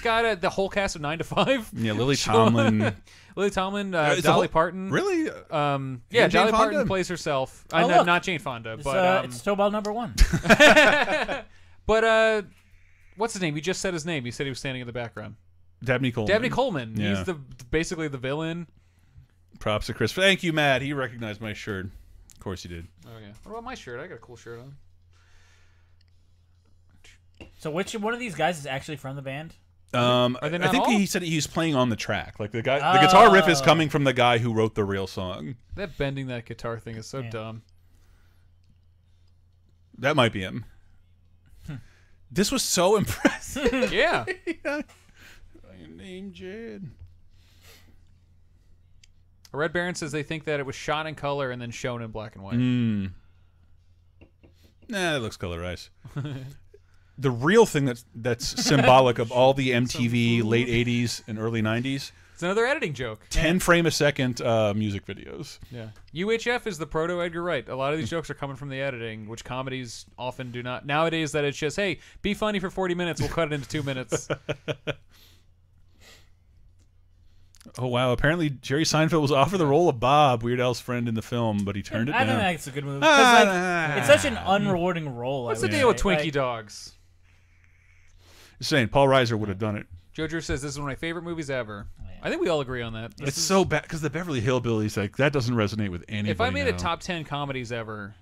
got the whole cast of 9 to 5. Yeah, Lily Tomlin. Lily Tomlin, Dolly Parton. Really? Yeah, Dolly Fonda? Parton plays herself. Look. Not Jane Fonda, It's, but it's Tobal #1. but what's his name? You just said his name. You said he was standing in the background. Dabney Coleman. Dabney Coleman. Yeah. He's basically the villain. Props to Chris. Thank you, Matt. He recognized my shirt. Of course he did. Oh yeah. What about my shirt? I got a cool shirt on. So which one of these guys is actually from the band? Are they not I think all? he said he's playing on the track. Like the guitar riff is coming from the guy who wrote the real song. That bending that guitar thing is so dumb. That might be him. This was so impressive. Yeah. Name Jed. Red Baron says they think that it was shot in color and then shown in black and white. Nah, that looks colorized. The real thing that's symbolic of all the MTV late 80s and early 90s. It's another editing joke. 10 frame a second music videos. Yeah. UHF is the proto Edgar Wright. A lot of these jokes are coming from the editing, which comedies often do not. Nowadays, that it's just, hey, be funny for 40 minutes. We'll cut it into 2 minutes. Oh, wow. Apparently, Jerry Seinfeld was offered the role of Bob, Weird Al's friend in the film, but he turned it down. I don't think it's a good movie. 'Cause, like, it's such an unrewarding role. What's the deal with Twinkie dogs? Just saying, Paul Reiser would have done it. Jojo says this is one of my favorite movies ever. I think we all agree on that. It's so bad because the Beverly Hillbillies, like, that doesn't resonate with anybody. If I made now. a top 10 comedies ever,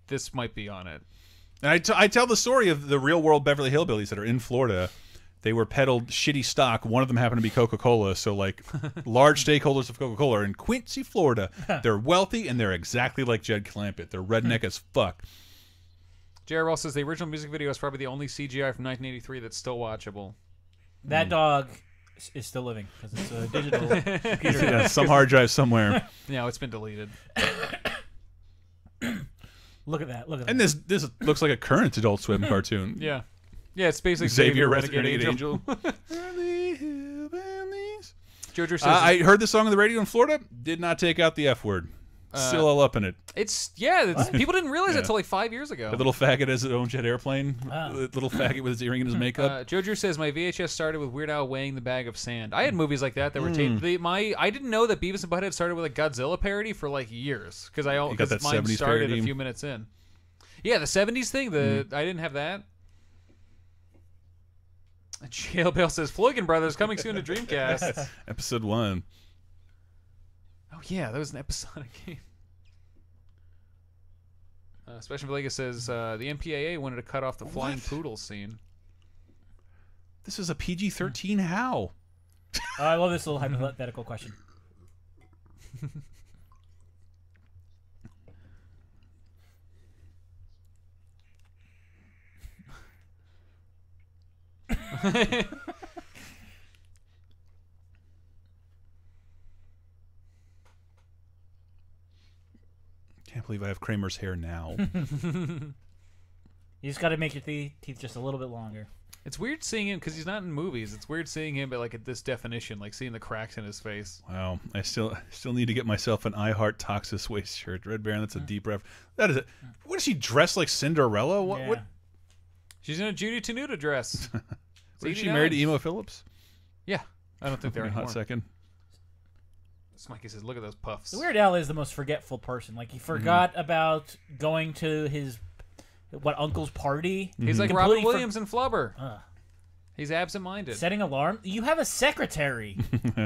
this might be on it. And I tell the story of the real world Beverly Hillbillies that are in Florida. They were peddled shitty stock. One of them happened to be Coca-Cola. So, like, large stakeholders of Coca-Cola are in Quincy, Florida. They're wealthy, and they're exactly like Jed Clampett. They're redneck as fuck. J.R. Ross says the original music video is probably the only CGI from 1983 that's still watchable. That dog is still living because it's a digital computer. Yeah, some hard drive somewhere. No, it's been deleted. Look at that. Look at And that. this looks like a current Adult Swim cartoon. Yeah. Yeah, it's basically Xavier Renegade Angel. Jojo says I heard this song on the radio in Florida. Did not take out the F word. Still all up in it. it's people didn't realize it until like 5 years ago. The little faggot has his own jet airplane. Wow. The little faggot with his earring and his makeup. Jojo says my VHS started with Weird Al weighing the bag of sand. I had movies like that were taped. I didn't know that Beavis and Butthead started with a Godzilla parody for like years because that mine 70s started parody. a few minutes in. Yeah, the 70s thing. I didn't have that. Jail Bale says Floyd Brothers coming soon to Dreamcast. Episode 1. Oh yeah, that was an episodic game. Special Vegas says the MPAA wanted to cut off the flying poodle scene. This is a PG-13. How? I love this little hypothetical question. Can't believe I have Kramer's hair now. You just got to make your teeth just a little bit longer. It's weird seeing him because he's not in movies. It's weird seeing him, but like at this definition, like seeing the cracks in his face. Wow, I still need to get myself an I Heart Toxis waist shirt. Red Baron, that's a deep ref. That is it. What is she dressed like Cinderella? What? Yeah. What? She's in a Judy Tenuta dress. Is she married to Emo Phillips? Yeah, I don't think they're In a anymore. hot second. Smikey says, "Look at those puffs." The Weird Al is the most forgetful person. Like he forgot about going to his uncle's party. He's like Completely Robin Williams and Flubber. Ugh. He's absent-minded. Setting alarm. You have a secretary.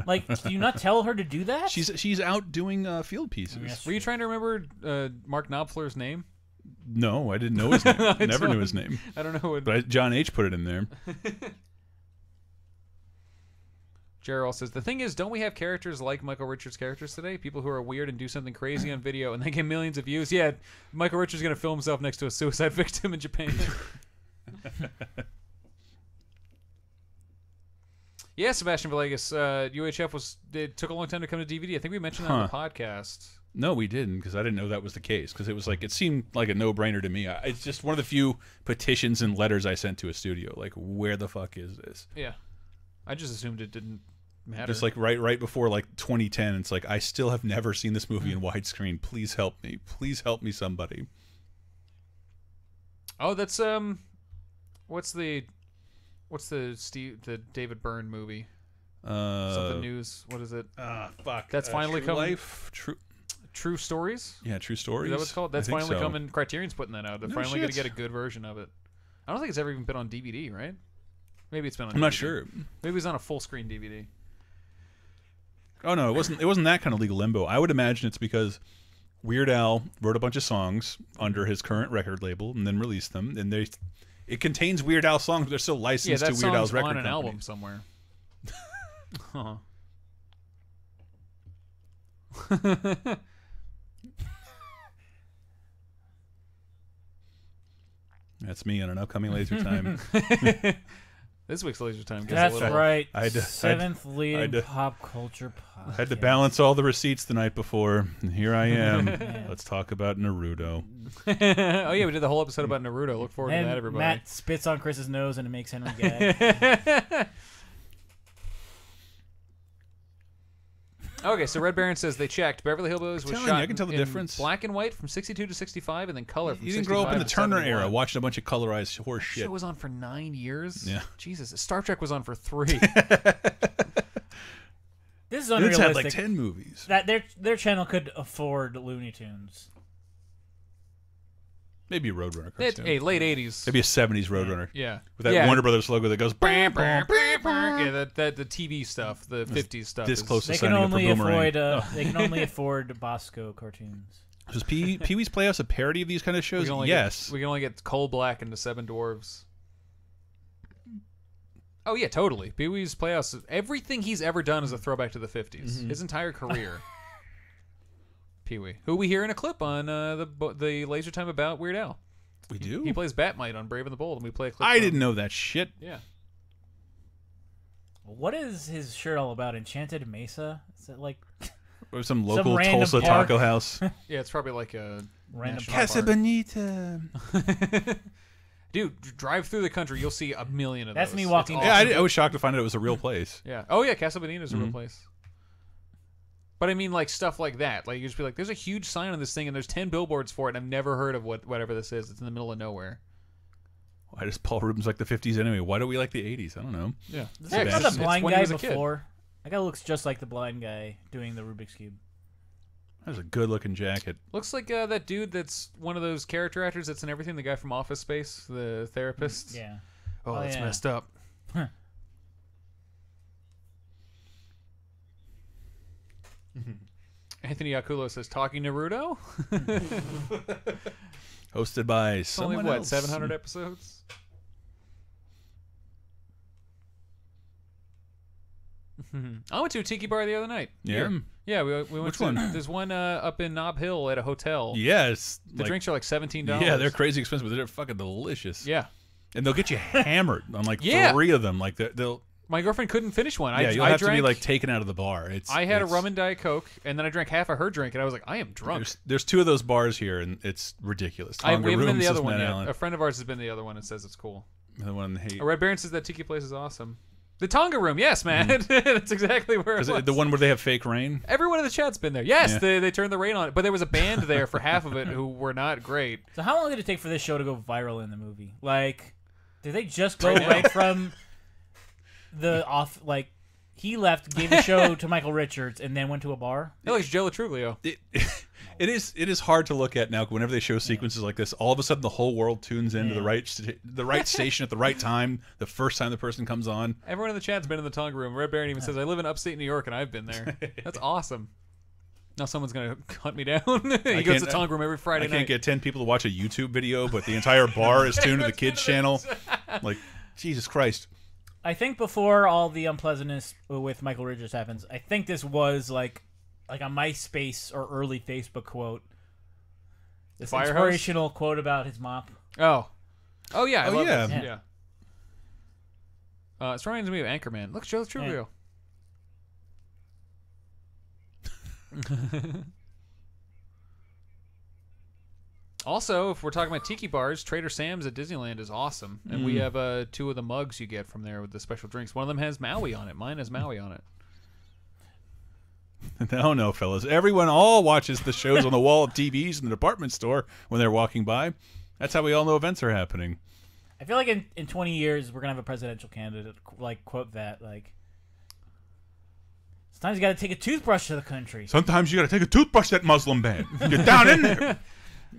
Like, do you not tell her to do that? She's out doing field pieces. Yes. Were you trying to remember Mark Knopfler's name? No, I didn't know his name. Never knew his name. I don't know. But John H. put it in there. Gerald says, the thing is, don't we have characters like Michael Richards' characters today? People who are weird and do something crazy on video and they get millions of views? Yeah, Michael Richards is going to film himself next to a suicide victim in Japan. Yeah, Sebastian Villegas, UHF it took a long time to come to DVD. I think we mentioned that on the podcast. No, we didn't, because I didn't know that was the case. Because it seemed like a no-brainer to me. It's just one of the few petitions and letters I sent to a studio. Like, where the fuck is this? Yeah. I just assumed it didn't matter. Just like right before like 2010, it's like I still have never seen this movie in widescreen. Please help me. Please help me, somebody. Oh, that's what's the David Byrne movie? Something News. What is it? Fuck. That's finally True coming. Life. True Stories. Yeah, True Stories. Is that what it's called? That's finally so. coming. Criterion's putting that out. They're finally going to get a good version of it. I don't think it's ever even been on DVD, right? Maybe it's been on DVD. I'm not sure. Maybe it was on a full screen DVD. Oh no, it wasn't that kind of legal limbo. I would imagine it's because Weird Al wrote a bunch of songs under his current record label and then released them, and it contains Weird Al songs, but they're still licensed to Weird Al's record on an company. album somewhere. Huh. That's me on an upcoming Laser Time. This week's Laser Time. That's right. Seventh leading pop culture podcast. I had to balance all the receipts the night before, and here I am. Let's talk about Naruto. Oh yeah, we did the whole episode about Naruto. Look forward to that, everybody. Matt spits on Chris's nose and it makes Henry gag. Okay, so Red Baron says they checked. Beverly Hillbillies was shot I can tell the difference. Black and white from 62 to 65, and then color from 65 You didn't grow up in the to Turner 71. era watching a bunch of colorized horse shit. Show was on for 9 years. Yeah. Jesus, Star Trek was on for 3. This is It's unrealistic. had like 10 movies. That their channel could afford Looney Tunes. Maybe a Roadrunner cartoon. Hey, late 80s. Maybe a 70s Roadrunner. Yeah. With that Warner Brothers logo that goes bam, bam, Yeah, that the TV stuff, the 50s stuff. this close to They can signing up for only Boomerang. afford. They can only afford Bosco cartoons. Was Pee-wee's Playhouse a parody of these kind of shows? Yes. We can only get Coal Black and the Seven Dwarves. Oh yeah, totally. Pee-wee's Playhouse. Everything he's ever done is a throwback to the 50s. His entire career. Pee-wee, who we hear in a clip on the Laser Time about Weird Al. We do? He plays Batmite on Brave and the Bold, and we play a clip. I didn't know that shit. Yeah. What is his shirt all about? Enchanted Mesa? Is it like Or some local random Tulsa park. taco house. Yeah, it's probably like a random national Casa park. Bonita. Dude, drive through the country, you'll see a million of That's those. me It's walking- awesome. Yeah, I was shocked to find out it was a real place. Yeah. Oh yeah, Casa Bonita is a real place. But I mean, like stuff like that. Like you just be like, "There's a huge sign on this thing, and there's 10 billboards for it, and I've never heard of whatever this is. It's in the middle of nowhere." Why does Paul Rubens like the 50s anyway? Why do we like the 80s? I don't know. Yeah. Is Yeah, that it's- the blind when he guy was a kid. before? That guy looks just like the blind guy doing the Rubik's Cube. That was a good-looking jacket. Looks like that dude that's one of those character actors that's in everything. The guy from Office Space, the therapist. Yeah. Oh, that's yeah. messed up. Anthony Yakulo says, "Talking Naruto." Hosted by Only someone what, else. 700 episodes? I went to a tiki bar the other night. Yeah? Here. Yeah, we went Which to one? There's one up in Nob Hill at a hotel. Yes. The drinks are like $17. Yeah, they're crazy expensive, but they're fucking delicious. Yeah. And they'll get you hammered on like Yeah. 3 of them. Like they'll. My girlfriend couldn't finish one. Yeah, you'll I have to be drank- like taken out of the bar. I had a rum and Diet Coke, and then I drank half of her drink, and I was like, I am drunk. There's 2 of those bars here, and it's ridiculous. We haven't been to Rooms, the other says one Matt yet. Allen. A friend of ours has been to the other one and says it's cool. The one A Red Baron says that tiki place is awesome. The Tonga Room, yes, man. That's exactly where it was. the one where they have fake rain. Everyone in the chat's been there. Yes, Yeah. they turned the rain on, but there was a band there for half of it who were not great. So how long did it take for this show to go viral in the movie? Like, did they just go right from the off? Like, he left, gave the show to Michael Richards, and then went to a bar. It looks Joe Latruglio. It is hard to look at now. Whenever they show sequences like this, all of a sudden the whole world tunes into the right station at the right time. The first time the person comes on. Everyone in the chat's been in the Tonga Room. Red Baron even says, "I live in upstate New York and I've been there." That's awesome. Now someone's gonna hunt me down. He goes to the Tonga Room every Friday night. I can't get 10 people to watch a YouTube video, but the entire bar is tuned to the kids channel. Like, Jesus Christ. I think before all the unpleasantness with Michael Richards happens, I think this was like a MySpace or early Facebook quote. This Firehouse? inspirational quote about his mop. Oh yeah, I love yeah. this. Yeah. It's reminds me of Anchorman. Look, Joe Latruglio. Also, if we're talking about tiki bars, Trader Sam's at Disneyland is awesome, and we have 2 of the mugs you get from there with the special drinks. One of them has Maui on it. Mine has Maui on it. No, fellas. Everyone all watches the shows on the wall of TVs in the department store when they're walking by. That's how we all know events are happening. I feel like in 20 years we're gonna have a presidential candidate like quote that like. Sometimes you got to take a toothbrush to the country. Sometimes you got to take a toothbrush to that Muslim ban. Get down in there.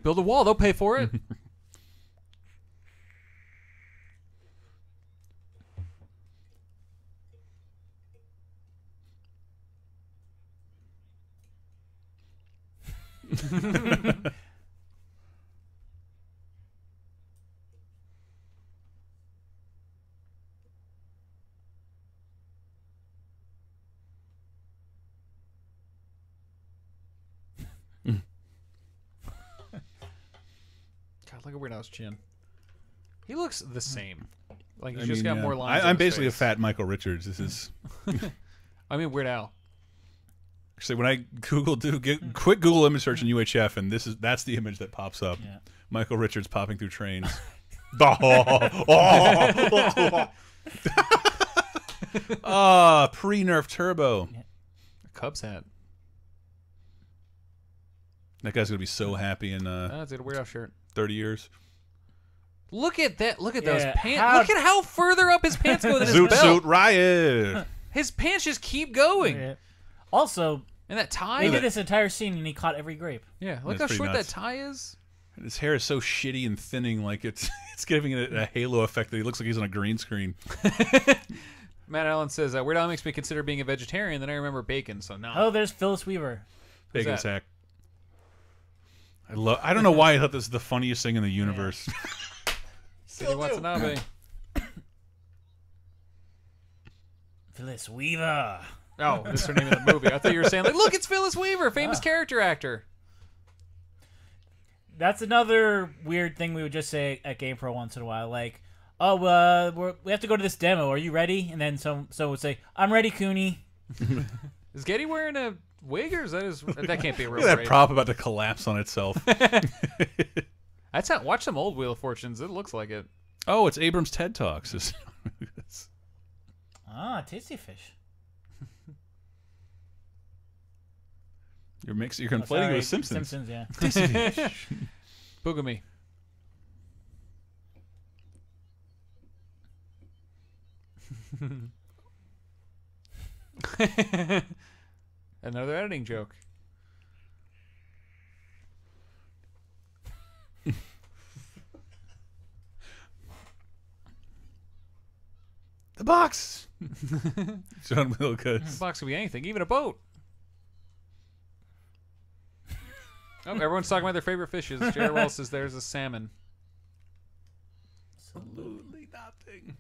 Build a wall. They'll pay for it. God, look at Weird Al's chin. He looks the same. Like he's just got more lines. I'm basically a fat Michael Richards. This is. I mean Weird Al. Actually, when I quick Google image search in UHF, and that's the image that pops up. Yeah. Michael Richards popping through trains. Pre-nerf turbo. A Cubs hat. That guy's gonna be so happy in That's a Weird Al shirt. 30 years. Look at that! Look at those Yeah, pants! Look at how further up his pants go than his Zoot belt. Suit Riot. His pants just keep going. Yeah. Also, And that tie. they did this entire scene and he caught every grape. Yeah, look That's how short pretty nuts. that tie is. His hair is so shitty and thinning, like it's giving it a halo effect that he looks like he's on a green screen. Matt Allen says, Weird Al makes me consider being a vegetarian, then I remember bacon, so no. Oh, there's Phyllis Weaver. Bacon that? sack. I don't know why I thought this was the funniest thing in the universe. Kenny Watanabe. Phyllis Weaver. Oh, that's her name in the movie. I thought you were saying, like, look, it's Phyllis Weaver, famous character actor. That's another weird thing we would just say at GamePro once in a while. Like, oh, we have to go to this demo. Are you ready? And then someone would say, I'm ready, Cooney. Is Getty wearing a wig, or is that can't be a real Look at that rape? prop about to collapse on itself. That's how, watch some old Wheel of Fortunes. It looks like it. Oh, it's Abrams TED Talks. Ah, Tasty Fish. You're conflating it with Simpsons. Simpsons, yeah. Boogamy. Another editing joke. The box. John Wilkes. A box could be anything, even a boat. Oh, everyone's talking about their favorite fishes. Jared Wells says there's a salmon. Absolutely nothing.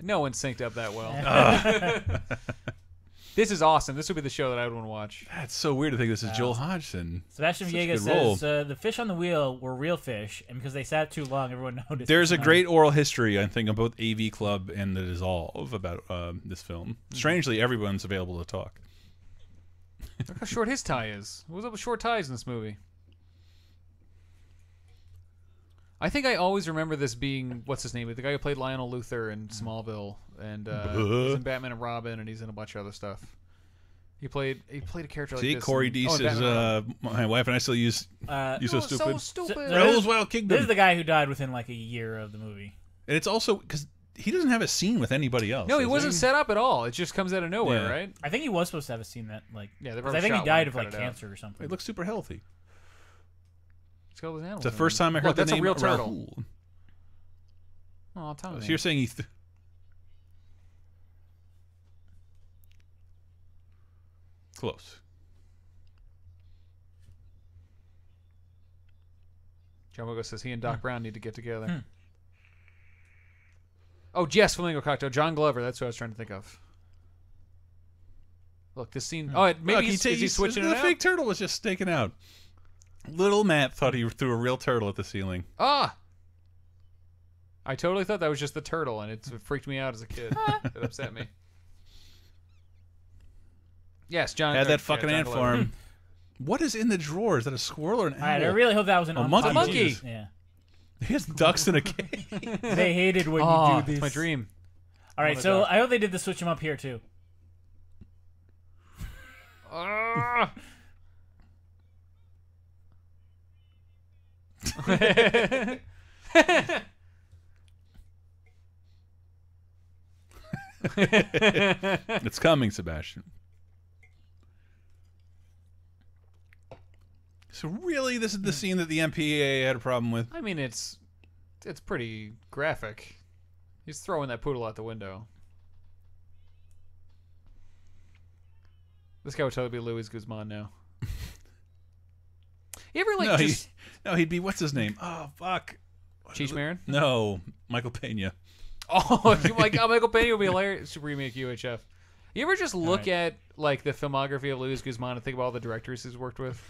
No one synced up that well. This is awesome. This would be the show that I would want to watch. That's so weird to think this is Joel Hodgson. Sebastian Such a Villegas good role. says the fish on the wheel were real fish, and because they sat too long, everyone noticed. There's a great oral history, I think, on both AV Club and The Dissolve about this film. Strangely, everyone's available to talk. Look how short his tie is. What was up with short ties in this movie? I think I always remember this being, what's his name? The guy who played Lionel Luthor in Smallville, and he's in Batman and Robin, and he's in a bunch of other stuff. He played a character like See, this. Corey Deese is my wife, and I still use You So Stupid. So stupid. Raoul's Wild Kingdom. This is the guy who died within like a year of the movie. And it's also because he doesn't have a scene with anybody else. No, he does wasn't set up at all. It just comes out of nowhere, Yeah. right? I think he was supposed to have a scene that like. Yeah, they 'cause probably I think he shot died one of and like cut it out. cancer or something. He looks super healthy. It's got all those animals. It's the first time I heard Look, the that's name a real turtle. Raoul. Oh, tell me. So you're saying close. John Bogo says he and Doc Brown need to get together. Oh, yes, Flamingo Cocktail. John Glover. That's what I was trying to think of. Look, this scene. Oh, maybe Look, is he switching the it out? fake turtle was just staking out. Little Matt thought he threw a real turtle at the ceiling. Ah! I totally thought that was just the turtle, and it freaked me out as a kid. It upset me. Yes, John. Had that John fucking ant Glover. farm. What is in the drawer? Is that a squirrel or an owl? All right, I really hope that was an A monkey. unconscious- A monkey. Jesus. Yeah, He has ducks in a cage. they hated when Oh, you do this. my dream. All right, so I hope they did the switch them up here too. It's coming, Sebastian. So really, this is the scene that the MPAA had a problem with? I mean, it's pretty graphic. He's throwing that poodle out the window. This guy would totally be Luis Guzman now. You ever like he'd be, what's his name? Oh, fuck. Cheech Marin? No, Michael Pena. Oh, Michael Pena would be hilarious to remake UHF. You ever just look at like the filmography of Luis Guzman and think about all the directors he's worked with?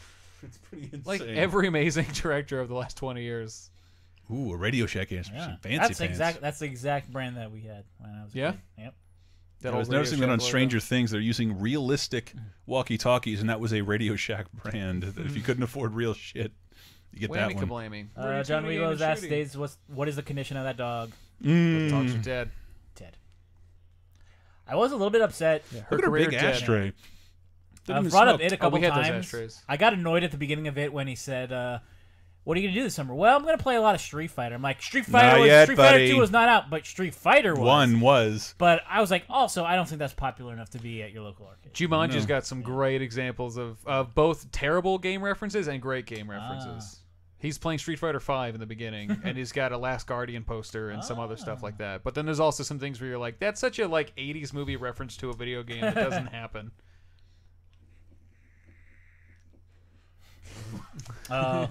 It's pretty insane. Like every amazing director of the last 20 years. Ooh, a Radio Shack answer. Yeah. Fancy pants. That's the exact brand that we had when I was a kid. Yep. I was noticing that on Stranger Things, they're using realistic walkie-talkies, and that was a Radio Shack brand. That if you couldn't afford real shit, you get that one. John Wheelo's asked states, what is the condition of that dog? The dogs are dead. Dead. I was a little bit upset. Yeah, her Look at her big ashtray. I've brought up it a couple times. I got annoyed at the beginning of it when he said, what are you going to do this summer? Well, I'm going to play a lot of Street Fighter. I'm like, Street Fighter 2 was not out, but Street Fighter was. 1 was. But I was like, also, I don't think that's popular enough to be at your local arcade. Jumanji's got some great examples of both terrible game references and great game references. He's playing Street Fighter 5 in the beginning, and he's got a Last Guardian poster and some other stuff like that. But then there's also some things where you're like, that's such a 80s movie reference to a video game that doesn't happen. Has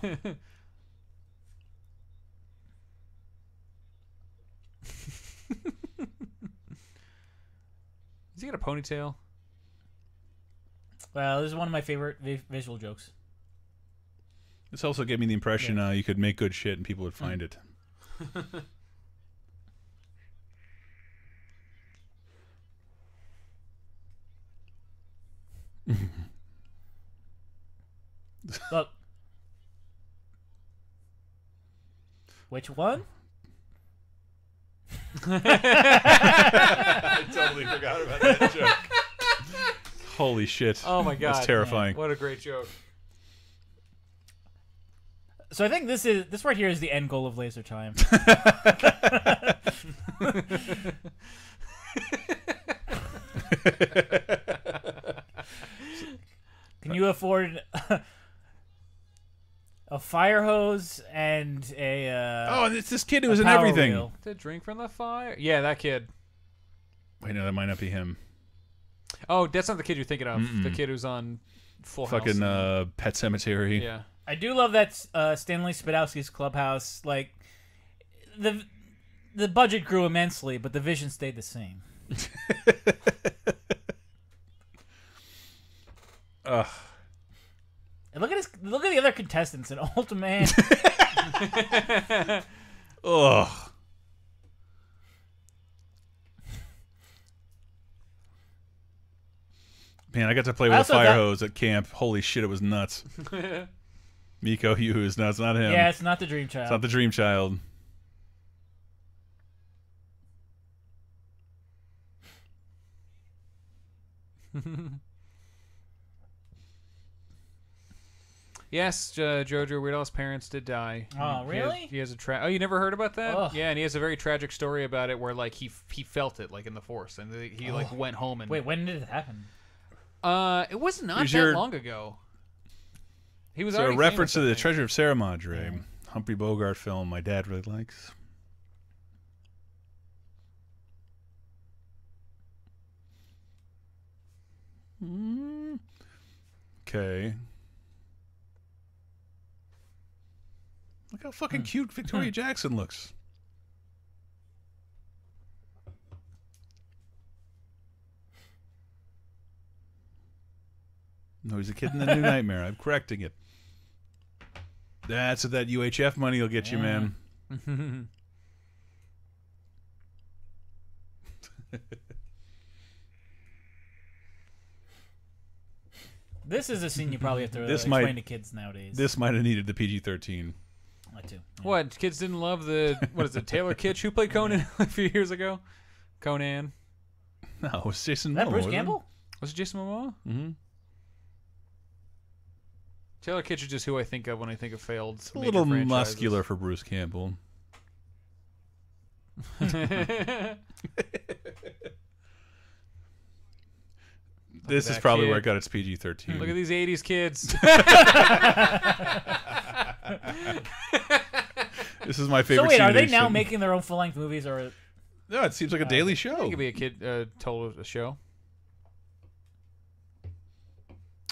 he got a ponytail? Well, this is one of my favorite visual jokes. This also gave me the impression you could make good shit and people would find it. Look. Which one? I totally forgot about that joke. Holy shit. Oh my god. That's terrifying. Man, what a great joke. So I think this right here is the end goal of Laser Time. Can you afford a fire hose and a oh, it's this kid who was in everything. Reel. To drink from the fire? Yeah, that kid. Wait, no, that might not be him. Oh, that's not the kid you're thinking of. The kid who's on Full House. Fucking Pet Sematary. Yeah. I do love that Stanley Spadowski's Clubhouse. Like the budget grew immensely, but the vision stayed the same. Ugh. And look at the other contestants. An old man. Ugh. Man, I got to play with a fire hose at camp. Holy shit, it was nuts. Miko Hughes. No, it's not him. Yeah, it's not the Dream Child. It's not the Dream Child. Yes, Jojo Weird Al's parents did die. Oh, really? He has a oh, you never heard about that? Ugh. Yeah, and he has a very tragic story about it, where like he felt it like in the Force, and he like went home and wait. When did it happen? It was not that long ago. He was already a reference to the famous, Treasure of Sarah Madre, Humphrey Bogart film my dad really likes. Okay. Look how fucking cute Victoria Jackson looks. No, he's a kid in the New Nightmare. I'm correcting it. That's what that UHF money will get you, man. This is a scene you probably have to explain to kids nowadays. This might have needed the PG-13. I too. Yeah. What? Kids didn't love the... What is it? Taylor Kitsch, who played Conan a few years ago? Conan. No, it was Jason Is that Momoa. Bruce wasn't it? Campbell? Was it Jason Momoa? Mm-hmm. Taylor Kitsch is who I think of when I think of failed. A little muscular for Bruce Campbell. This is probably where it got its PG-13. Look at these 80s kids. This is my favorite. So wait, are they scene. now making their own full-length movies, or? No, it seems like a daily show. It could be a kid told a show.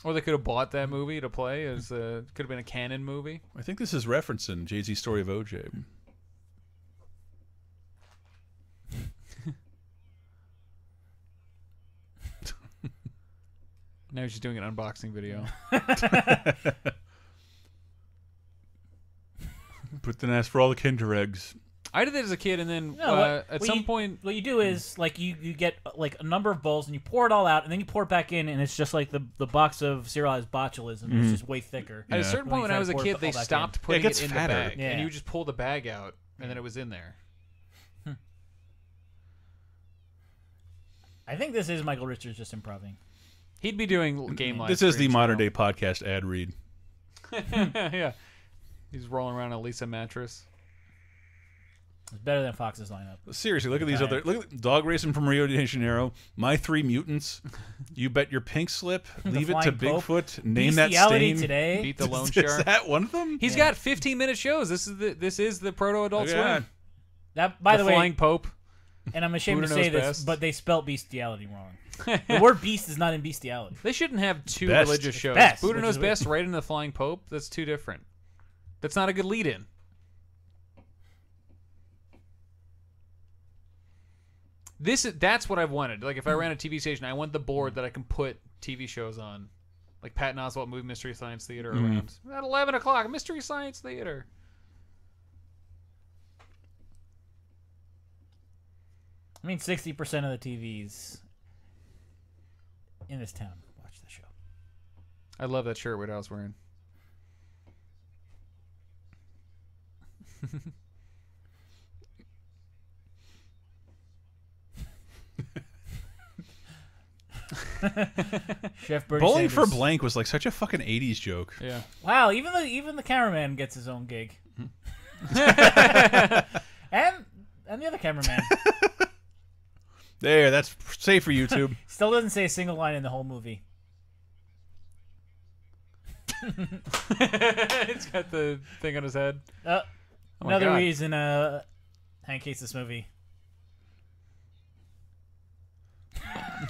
Or they could have bought that movie to play as could have been a canon movie. I think this is referencing Jay-Z's story of OJ. Now she's doing an unboxing video. But then ask for all the Kinder eggs. I did that as a kid, and then No, at some point, what you do is like you get like a number of bowls and you pour it all out, and then you pour it back in, and it's just like the box of serialized botulism. It's just way thicker. at a certain point when I was a kid, they stopped putting gets it in fatter. the bag, Yeah. and you would just pull the bag out, and then it was in there. I think this is Michael Richards just improving. He'd be doing game live. This is the streams modern now. day podcast ad read. Yeah, he's rolling around a Lisa mattress. It's better than Fox's lineup. Seriously, look at these other. Look at Dog Racing from Rio de Janeiro. My Three Mutants. You Bet Your Pink Slip. Leave it to Flying Pope. Bigfoot. Name that Bestiality stain. Today. Beat the loan Is shark. that one of them? He's got 15-minute shows. This is the proto Adult Swim. That, by the way, Flying Pope. and I'm ashamed Buddha to say knows this, best. but they spelt bestiality wrong. The word beast is not in bestiality. They shouldn't have two Best. religious shows. best, Buddha which knows is best right into the Flying Pope. That's too different. That's not a good lead-in. That's what I've wanted. Like if I ran a TV station, I want the board that I can put TV shows on, like Patton Oswalt Movie Mystery Science Theater around at 11 o'clock. Mystery Science Theater. I mean, 60% of the TVs in this town watch the show. I love that shirt. What I was wearing. Chef Bernie Bowling for Sanders. Blank was like such a fucking 80s joke. Yeah. Wow, even the cameraman gets his own gig. and the other cameraman There, that's safe for YouTube. still doesn't say a single line in the whole movie. It's got the thing on his head. Oh my Another God. reason Hank hates this movie.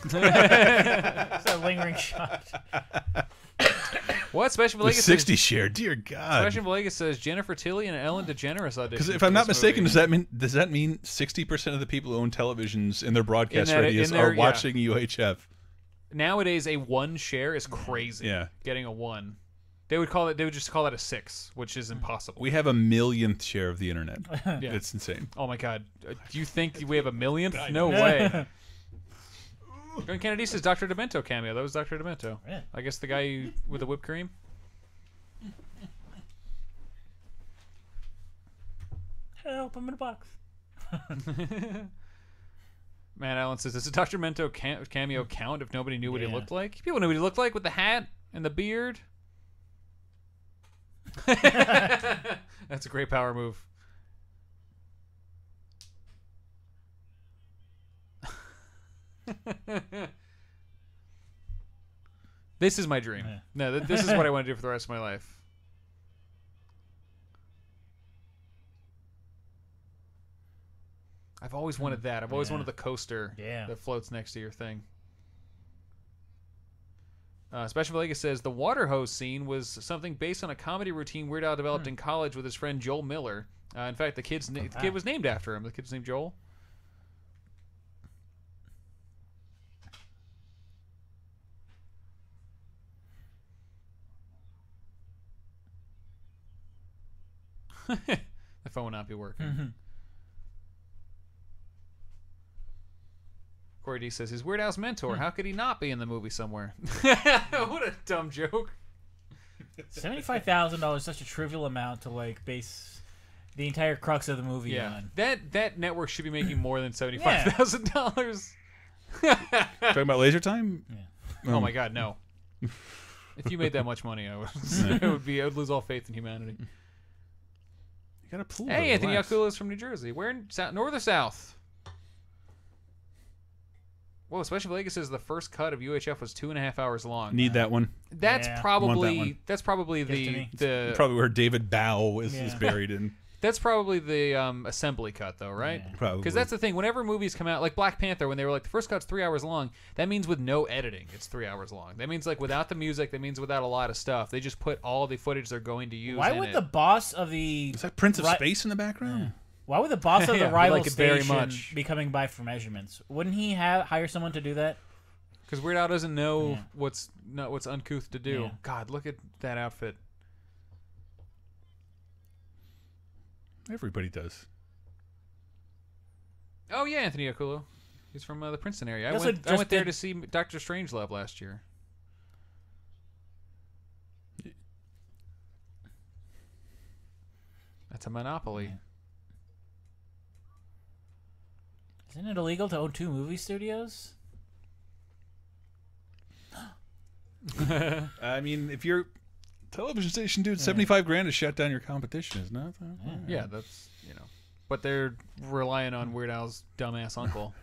It's a lingering shot. What? Special The Vegas 60 share, dear God. Special Vegas says Jennifer Tilly and Ellen DeGeneres audition. Because if I'm not mistaken, does that mean 60% of the people who own televisions in their broadcast In that- radius in their- are watching UHF? Nowadays a 1 share is crazy. Yeah. Getting a 1. They would just call it a 6, which is impossible. We have a millionth share of the internet. Yeah. It's insane. Oh my God. Do you think we have a millionth? No way. Gun Kennedy says Dr. Demento cameo. That was Dr. Demento. Yeah. I guess the guy with the whipped cream. Help, I'm in a box. Matt Allen says, does a Dr. Demento cameo count if nobody knew what he Yeah. looked like? People knew what he looked like with the hat and the beard. That's a great power move. This is my dream. Yeah. No, this is what I want to do for the rest of my life. I've always wanted that. I've always Yeah. wanted the coaster Yeah. that floats next to your thing. Special Vegas says the water hose scene was something based on a comedy routine Weird Al developed in college with his friend Joel Miller. In fact, the kid was named after him. The kid's named Joel. The phone will not be working. Corey D says, he's Weird Al's mentor. How could he not be in the movie somewhere? What a dumb joke. $75,000, such a trivial amount to like base the entire crux of the movie on. That network should be making more than $75,000. Talking about Laser Time? Yeah. Oh my God, no. If you made that much money, I would lose all faith in humanity. You got a pool. Hey, Anthony Akula is from New Jersey. Where in north or south? Well, Special Vegas says the first cut of UHF was 2.5 hours long. Need that one. That's probably probably the probably where David Bow is buried in. That's probably the assembly cut, though, right? Yeah. Probably. Because that's the thing. Whenever movies come out, like Black Panther, when they were like, the first cut's 3 hours long, that means with no editing, it's 3 hours long. That means like without the music, that means without a lot of stuff. They just put all the footage they're going to use. Why would the boss of the... Is that Prince of Space in the background? Yeah. Why would the boss of the rival like it very station much. be coming by for measurements? Wouldn't he hire someone to do that? Because Weird Al doesn't know what's uncouth to do. Yeah. God, look at that outfit. Everybody does. Oh yeah, Anthony Okulo. He's from the Princeton area. He I went there to see Dr. Strangelove last year. That's a monopoly. Isn't it illegal to own 2 movie studios? I mean, if you're television station, dude, 75 grand to shut down your competition, isn't it? Yeah, that's, but they're relying on Weird Al's dumbass uncle,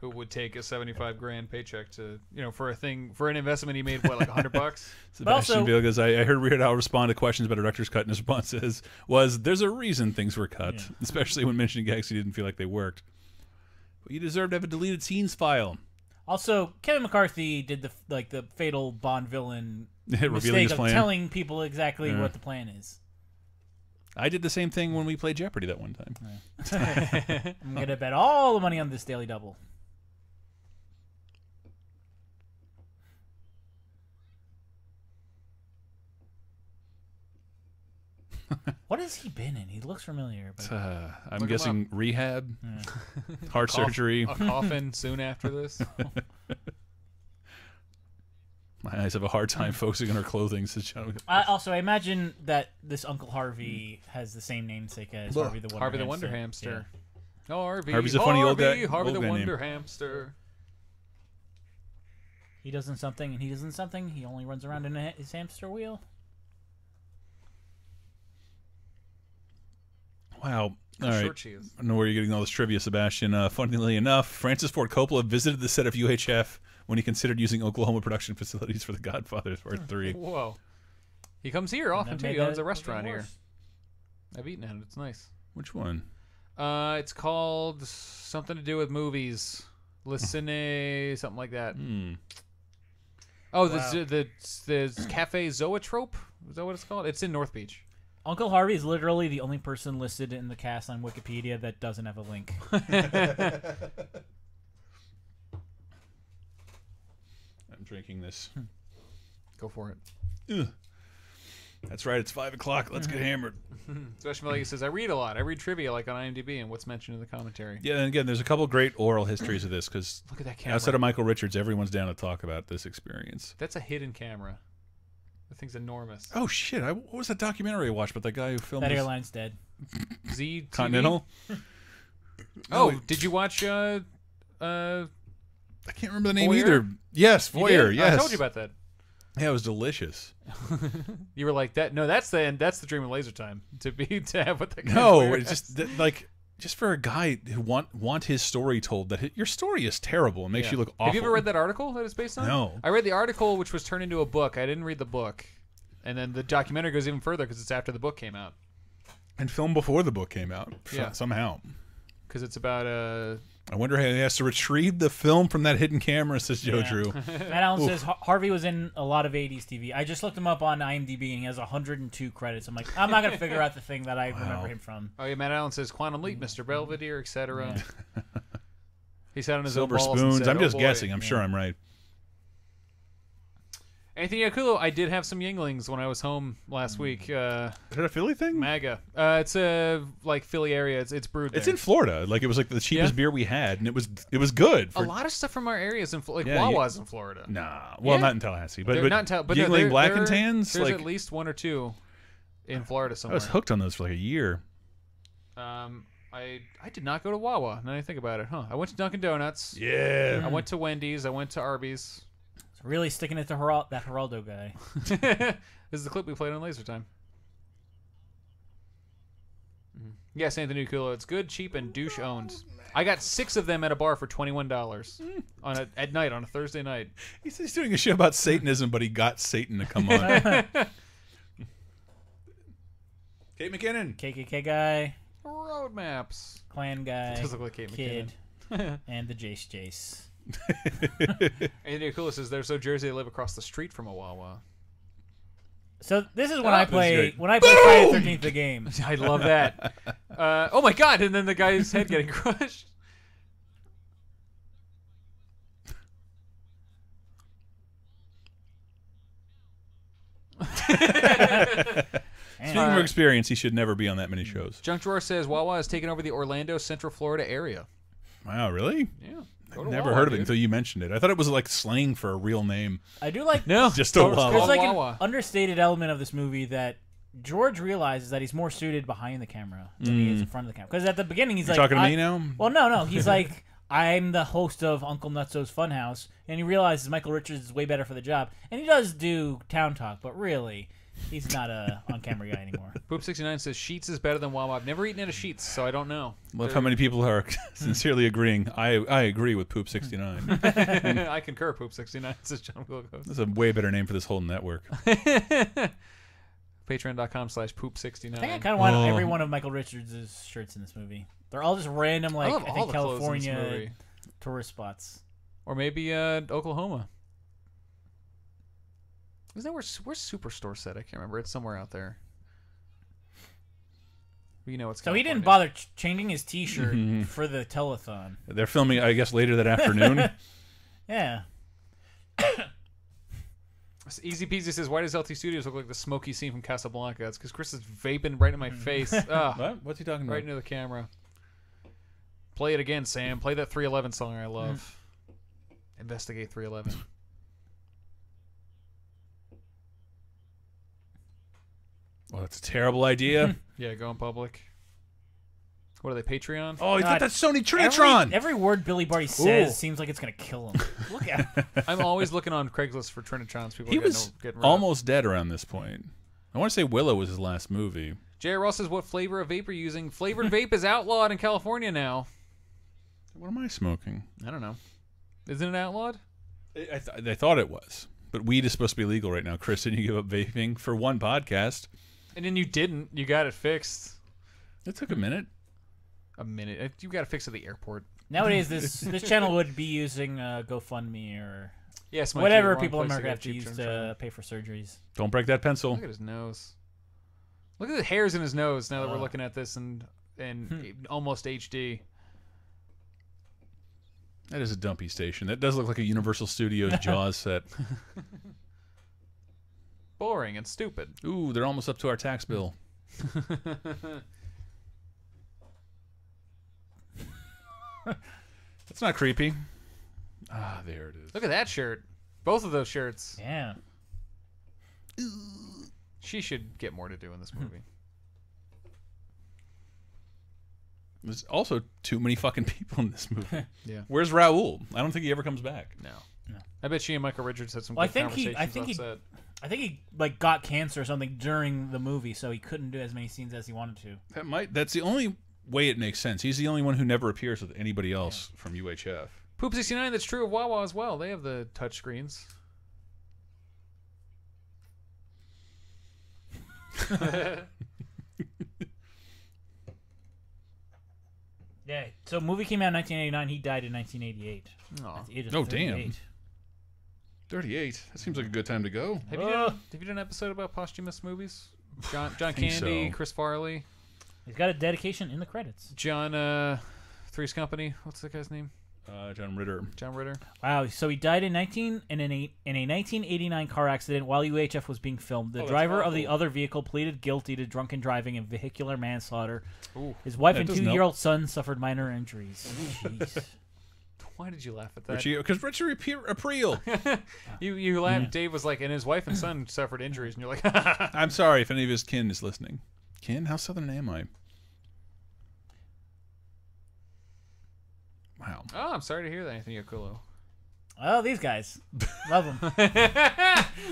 who would take a 75 grand paycheck to, for an investment he made, what, like $100? Sebastian Bill goes, I heard Weird Al respond to questions about a director's cut, and his response there's a reason things were cut, especially when mentioning gags he didn't feel like they worked. But you deserve to have a deleted scenes file. Also, Kevin McCarthy did the fatal Bond villain mistake of telling people exactly what the plan is. I did the same thing when we played Jeopardy that one time. I'm gonna bet all the money on this Daily Double. What has he been in? He looks familiar. But... I'm guessing rehab, heart surgery. A coffin soon after this. My eyes have a hard time focusing on her clothing. Says John. I imagine that this Uncle Harvey has the same namesake as Harvey the Wonder Harvey the Hamster. Wonder Hamster. Yeah. Harvey's a funny old guy. Harvey the old guy Wonder name. Hamster. He doesn't something and he doesn't something. He only runs around in his hamster wheel. Wow. All How right. short she is. I don't know where you're getting all this trivia, Sebastian. Funnily enough, Francis Ford Coppola visited the set of UHF when he considered using Oklahoma production facilities for The Godfather Part 3. Whoa. He comes here often, too. He owns a restaurant here. I've eaten at it. It's nice. Which one? It's called something to do with movies. Listen, something like that. Oh, the Cafe Zoetrope? Is that what it's called? It's in North Beach. Uncle Harvey is literally the only person listed in the cast on Wikipedia that doesn't have a link. I'm drinking this. Go for it. Ugh. That's right. It's 5 o'clock. Let's get hammered. Especially like he says, I read a lot. I read trivia like on IMDb and what's mentioned in the commentary. Yeah, and again, there's a couple great oral histories of this because Look at that camera. outside of Michael Richards, everyone's down to talk about this experience. That's a hidden camera. That thing's enormous. Oh shit! What was that documentary I watched about that guy who filmed That this? airline's dead. Z Continental? Oh, did you watch? I I can't remember the name Voyeur? either. Yes, Voyeur. Yes, I told you about that. Yeah, it was delicious. You were like that. No, that's the end. That's the dream of Laser Time to have what the No, it's just like just for a guy who want his story told. That your story is terrible and makes you look awful. Have you ever read that article that it's based on? No. I read the article, which was turned into a book. I didn't read the book, and then the documentary goes even further because it's after the book came out. And filmed before the book came out. Yeah. Somehow. Because it's about I wonder how he has to retrieve the film from that hidden camera, says Joe Drew. Matt Allen says Harvey was in a lot of 80s TV. I just looked him up on IMDb and he has 102 credits. I'm like, I'm not going to figure out the thing that I remember him from. Oh yeah, Matt Allen says Quantum Leap, Mr. Belvedere, etc. Yeah. He sat on his Silver own balls spoons. and said, I'm just boy. guessing. I'm sure I'm right. Anthony Akulo, I did have some Yinglings when I was home last week. Is that a Philly thing? MAGA. It's a Philly area. It's brewed there. It's in Florida. Like it was like the cheapest beer we had, and it was good. A lot of stuff from our areas in Wawa's in Florida. Nah, well, not in Tallahassee, but not but Yingling Black and Tans. There's like, at least one or two in Florida I somewhere. was hooked on those for like a year. I did not go to Wawa. Now that I think about it, huh? I went to Dunkin' Donuts. Yeah. I went to Wendy's. I went to Arby's. It's really sticking it to that Geraldo guy. This is the clip we played on Laser Time. Yes, Anthony Culo. It's good, cheap, and douche owned. I got 6 of them at a bar for $21 at night on a Thursday night. He's doing a show about Satanism, but he got Satan to come on. Kate McKinnon. KKK guy. Road maps. Klan guy. It does look like Kate Kid. McKinnon. And the Jace. Anthony Culo says they're so Jersey they live across the street from a Wawa. So this is when I play great. Friday the 13th the game. I love that. Oh my god! And then the guy's head getting crushed. Speaking of experience, he should never be on that many shows. Junk Drawer says Wawa has taken over the Orlando, Central Florida area. Wow, really? Yeah. I've never heard of it until you mentioned it. I thought it was like slang for a real name. I do like just a Wawa. There's like an understated element of this movie that George realizes that he's more suited behind the camera than he is in front of the camera. Because at the beginning he's You're like, talking to me now? Well, no. He's like, I'm the host of Uncle Nutso's Funhouse, and he realizes Michael Richards is way better for the job, and he does do Town Talk, but really, he's not a on-camera guy anymore. Poop69 says Sheets is better than Wawa. I've never eaten at a Sheets, so I don't know. Love how many people are sincerely agreeing. I agree with Poop69. I concur, Poop69, says John Wilcox. That's a way better name for this whole network. Patreon.com/Poop69. I think I kind of want every one of Michael Richards' shirts in this movie. They're all just random, like, I think California tourist spots. Or maybe Oklahoma. Is that where's Superstore set? I can't remember. It's somewhere out there. You know, it's so he didn't bother changing his T-shirt for the telethon. They're filming, I guess, later that afternoon. Yeah. Easy Peasy says, why does LT Studios look like the smoky scene from Casablanca? It's because Chris is vaping right in my face. What? What's he talking about? Right into the camera. Play it again, Sam. Play that 311 song I love. Investigate 311. Well, that's a terrible idea. Yeah, go in public. What are they, Patreon? Oh, he got that Sony Trinitron. Every word Billy Barty says seems like it's going to kill him. Look at him. I'm always looking on Craigslist for Trinitrons. People He are was getting almost dead around this point. I want to say Willow was his last movie. J.R. Ross says, what flavor of vape are you using? Flavored vape is outlawed in California now. What am I smoking? I don't know. Isn't it outlawed? I thought it was. But weed is supposed to be legal right now. Chris, didn't you give up vaping for one podcast? And then you didn't. You got it fixed. It took a minute. A minute. You got to fix it at the airport. Nowadays, this channel would be using GoFundMe or yes, whatever people in America have to use to pay for surgeries. Don't break that pencil. Look at his nose. Look at the hairs in his nose now that we're looking at this in almost HD. That is a dumpy station. That does look like a Universal Studios Jaws set. Boring and stupid. Ooh, they're almost up to our tax bill. That's not creepy. Ah, there it is. Look at that shirt. Both of those shirts. Yeah. She should get more to do in this movie. There's also too many fucking people in this movie. Yeah. Where's Raul? I don't think he ever comes back. No. I bet she and Michael Richards had some Well, good conversations on set. I think he like got cancer or something during the movie, so he couldn't do as many scenes as he wanted to. That's the only way it makes sense. He's the only one who never appears with anybody else from UHF. Poop69, that's true of Wawa as well. They have the touch screens. Yeah. So movie came out in 1989. He died in 1988. At the age of 38. Damn. 38. That seems like a good time to go. Have you done an episode about posthumous movies? John Candy, so. Chris Farley. He's got a dedication in the credits. John Three's Company. What's that guy's name? John Ritter. John Ritter. Wow. So he died in a 1989 car accident while UHF was being filmed. The driver of the other vehicle pleaded guilty to drunken driving and vehicular manslaughter. Ooh. His wife and 2-year-old son suffered minor injuries. Jeez. Why did you laugh at that? Because Richie Aprile. You laughed. Dave was like, and his wife and son suffered injuries, and you're like, I'm sorry if any of his kin is listening. Kin? How southern am I? Wow. Oh, I'm sorry to hear that, Anthony Oculo. Oh, these guys. Love them.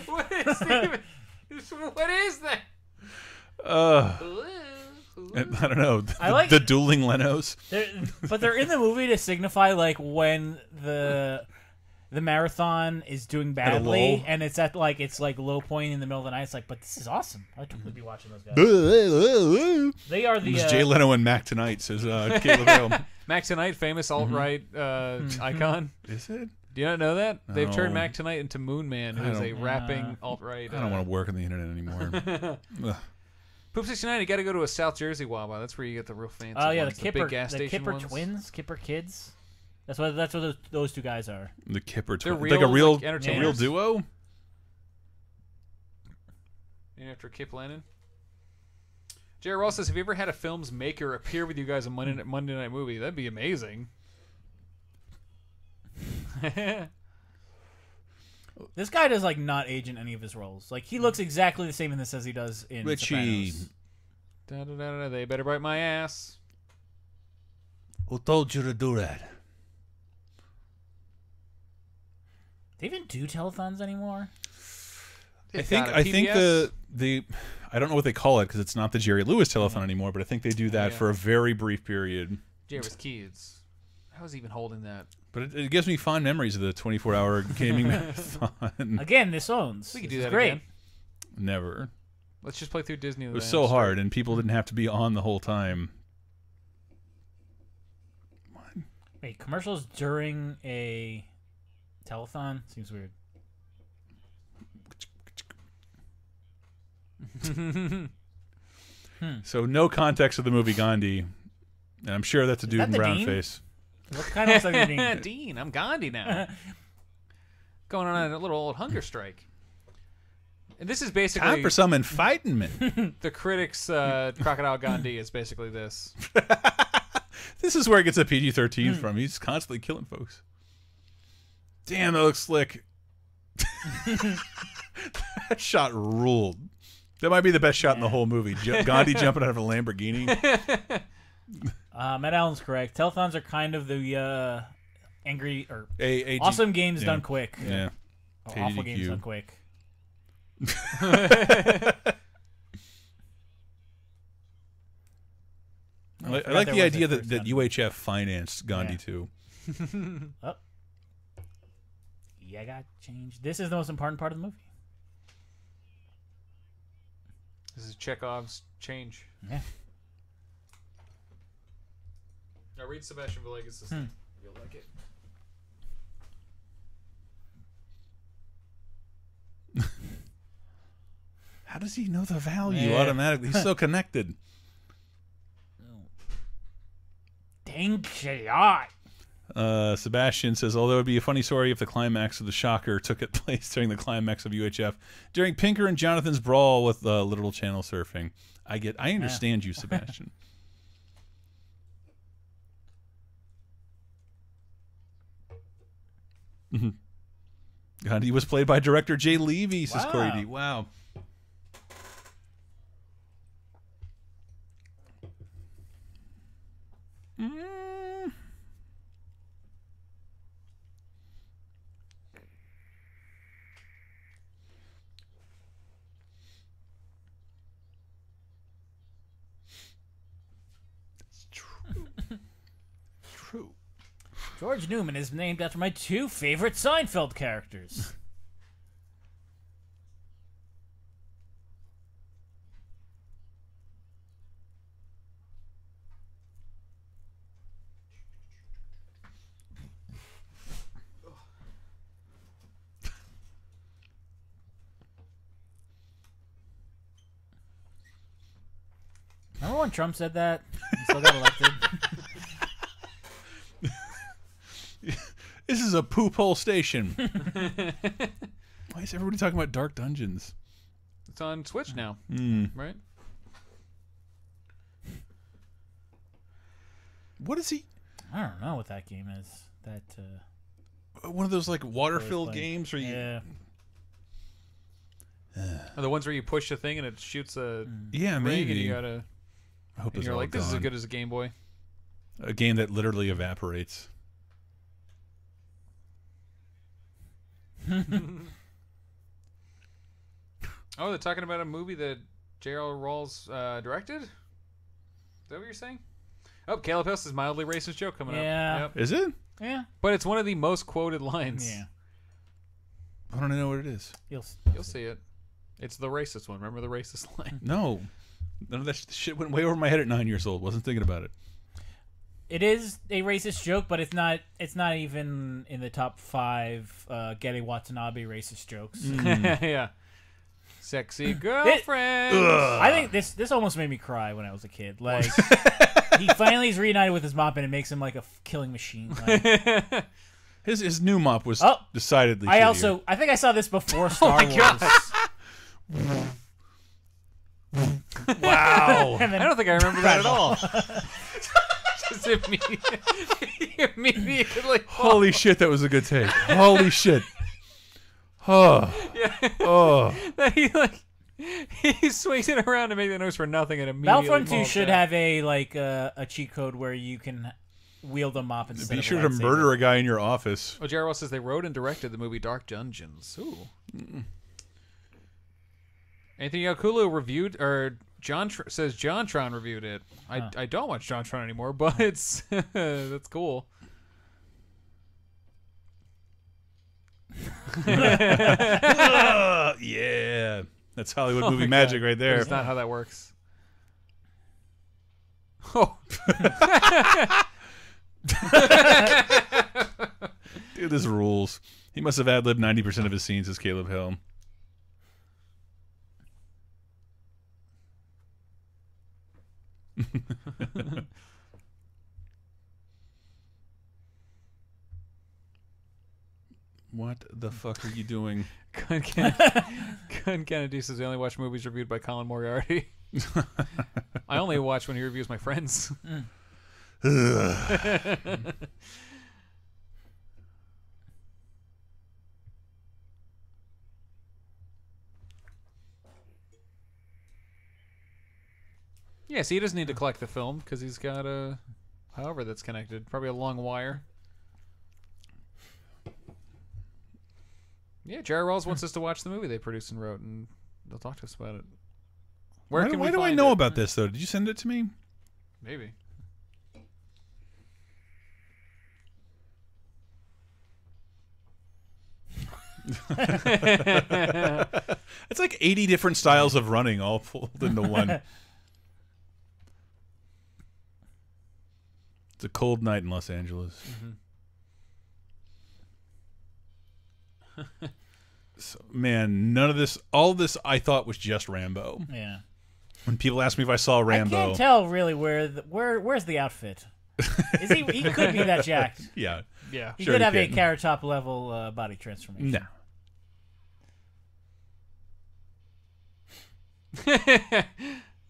What is Steven? What is that? I don't know. I like the dueling Lenos. But they're in the movie to signify like when the marathon is doing badly, and it's at like low point in the middle of the night. It's like, but this is awesome. I'd totally be watching those guys. They are the Jay Leno and Mac Tonight, says Caleb Hale. Mac Tonight, famous alt-right icon. Is it? Do you not know that? They've No. turned Mac Tonight into Moon Man, who is a rapping alt-right. I don't want to work on the internet anymore. Poop 69, you got to go to a South Jersey Wawa. That's where you get the real fancy Oh yeah, ones, the Kipper, big gas station Kipper ones. twins, Kipper kids. That's what those two guys are. The Kipper They're twins. Like a real, real, like, a real entertainers. duo? Named after Kip Lennon. Jerry Ross says, have you ever had a film's maker appear with you guys on Monday Night Movie? That'd be amazing. This guy does like not age in any of his roles. Like he looks exactly the same in this as he does in Richie. Sopranos. Da-da-da-da, they better bite my ass. Who told you to do that? They even do telethons anymore? I think the I don't know what they call it because it's not the Jerry Lewis telethon anymore, but I think they do that for a very brief period. Jerry's Kids. I was even holding that. But it gives me fond memories of the 24-hour gaming marathon. Again, this owns. We could This do is that great. again. Never. Let's just play through Disney. It was so hard, and people didn't have to be on the whole time. Wait, commercials during a telethon seems weird. So no context of the movie Gandhi, and I'm sure that's a dude that in the brown Dean? face. What kind of like Dean? Dean, I'm Gandhi now. Going on a little old hunger strike. And this is basically Time for some enlightenment. the critics' Crocodile Gandhi is basically this. This is where it gets a PG-13 from. He's constantly killing folks. Damn, that looks slick. That shot ruled. That might be the best shot in the whole movie. Gandhi jumping out of a Lamborghini. Matt Allen's correct. Telethons are kind of the angry or AG, awesome games done quick. Yeah. Or awful games KDQ. done quick. I like the idea that UHF financed Gandhi too. Oh. Yeah, I got changed. This is the most important part of the movie. This is Chekhov's change. Yeah. Now read Sebastian Villegas' thing. You'll like it. How does he know the value automatically? He's so connected. Thanks a lot. Sebastian says, although it would be a funny story if the climax of the Shocker took it place during the climax of UHF, during Pinker and Jonathan's brawl with literal channel surfing. I understand you, Sebastian. God, he was played by director Jay Levy, says Corey D. Wow. True. George Newman is named after my two favorite Seinfeld characters. Remember when Trump said that? He still got elected. This is a poop hole station. Why is everybody talking about Dark Dungeons? It's on Switch now, right? What is he? I don't know what that game is. That One of those like water-filled games where you... Yeah. Or the ones where you push a thing and it shoots a Yeah, ring maybe. and you gotta. I hope And it's you're all like, this is as gone. good as a Game Boy. A game that literally evaporates. Oh, they're talking about a movie that J.R. Rawls directed? Is that what you're saying? Oh, Caleb Hill says mildly racist joke coming up. Yep. Is it? Yeah. But it's one of the most quoted lines. Yeah. I don't know what it is. You'll see it. It's the racist one. Remember the racist line? No. None of that shit went way over my head at 9 years old. Wasn't thinking about it. It is a racist joke, but it's not even in the top 5 Getty Watanabe racist jokes. Yeah. Sexy girlfriend. I think this almost made me cry when I was a kid. Like he finally is reunited with his mop and it makes him like a killing machine. Like, his new mop was decidedly shittier. I think I saw this before Star Wars. Wow. I don't think I remember that at all. Just immediately. Holy shit, that was a good take. Holy shit. Oh. Yeah. Oh. He swings it around to make the noise for nothing and immediately. Battlefront 2 should have a cheat code where you can wield a mop instead of be sure to murder a guy in your office. Oh, J.R. Wells says they wrote and directed the movie Dark Dungeons. Ooh. Anthony Okulu reviewed, or says JonTron reviewed it. I don't watch JonTron anymore, but it's that's cool. Yeah, that's Hollywood movie magic right there. That's not how that works. Oh. Dude, this rules. He must have ad-libbed 90% of his scenes as Caleb Hill. What the fuck are you doing? Gun Kennedy says I only watch movies reviewed by Colin Moriarty. I only watch when he reviews my friends. Yeah, see, he doesn't need to collect the film because he's got a, however that's connected, probably a long wire. Yeah, J.R. Rawls wants us to watch the movie they produced and wrote, and they'll talk to us about it. Why do I know about this, though? Did you send it to me? Maybe. It's like 80 different styles of running all pulled into one. It's a cold night in Los Angeles. So, man, none of this, all of this I thought was just Rambo. Yeah. When people ask me if I saw Rambo, I can't tell really where's the outfit. Is he could be that jacked. Yeah. Yeah. He could have a Carrot Top level body transformation. No.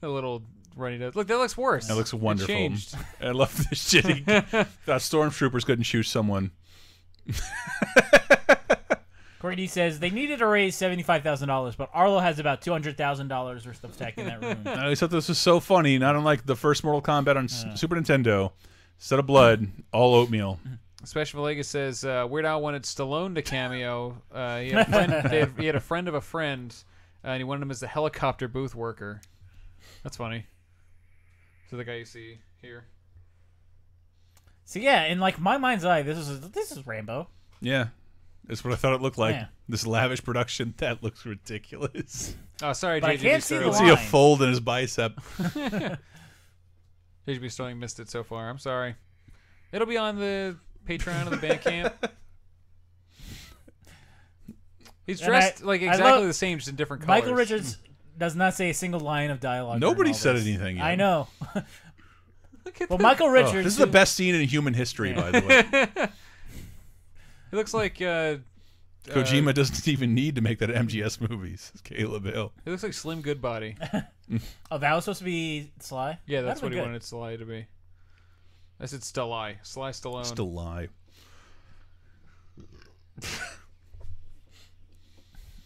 A little runny nose. Look, that looks worse. That looks wonderful. It changed. I love this shit. Stormtroopers couldn't shoot someone. Courtney says they needed to raise $75,000, but Arlo has about $200,000 worth of tech in that room. I always thought this was so funny. Not unlike the first Mortal Kombat on Super Nintendo. Instead of blood, all oatmeal. Special Vegas says Weird Al wanted Stallone to cameo. He had a friend of a friend, and he wanted him as the helicopter booth worker. That's funny. So the guy you see here. So yeah, in like my mind's eye, this is Rambo. Yeah. That's what I thought it looked like. Yeah. This lavish production, that looks ridiculous. Oh, sorry, But I JJB can't see the Let's Sterling. see a fold in his bicep. JJB Sterling missed it so far. I'm sorry. It'll be on the Patreon of the Bandcamp. He's dressed like exactly the same, just in different colors. Michael Richards does not say a single line of dialogue. Nobody said anything yet. I know. Look at Well, that. Michael Richards. This is the best scene in human history, by the way. It looks like Kojima doesn't even need to make that MGS movie. Says Caleb Hill. it looks like Slim Goodbody. Oh, that was supposed to be Sly? Yeah, that's That'd what be he good. wanted Sly to be. I said Sly Stallone. Still lie.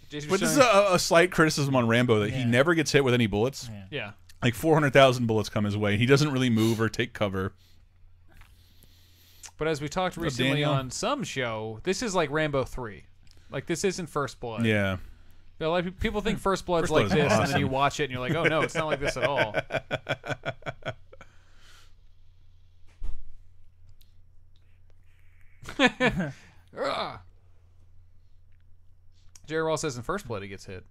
Jason But this is Sterling- a slight criticism on Rambo that he never gets hit with any bullets. Yeah. yeah. Like 400,000 bullets come his way. And he doesn't really move or take cover. But as we talked recently Daniel? on some show, this is like Rambo 3. Like this isn't First Blood. Yeah. You know, like people think First Blood's First like Blood is this, and awesome. then you watch it and you're like, oh no, it's not like this at all. Jerry Roll says in First Blood he gets hit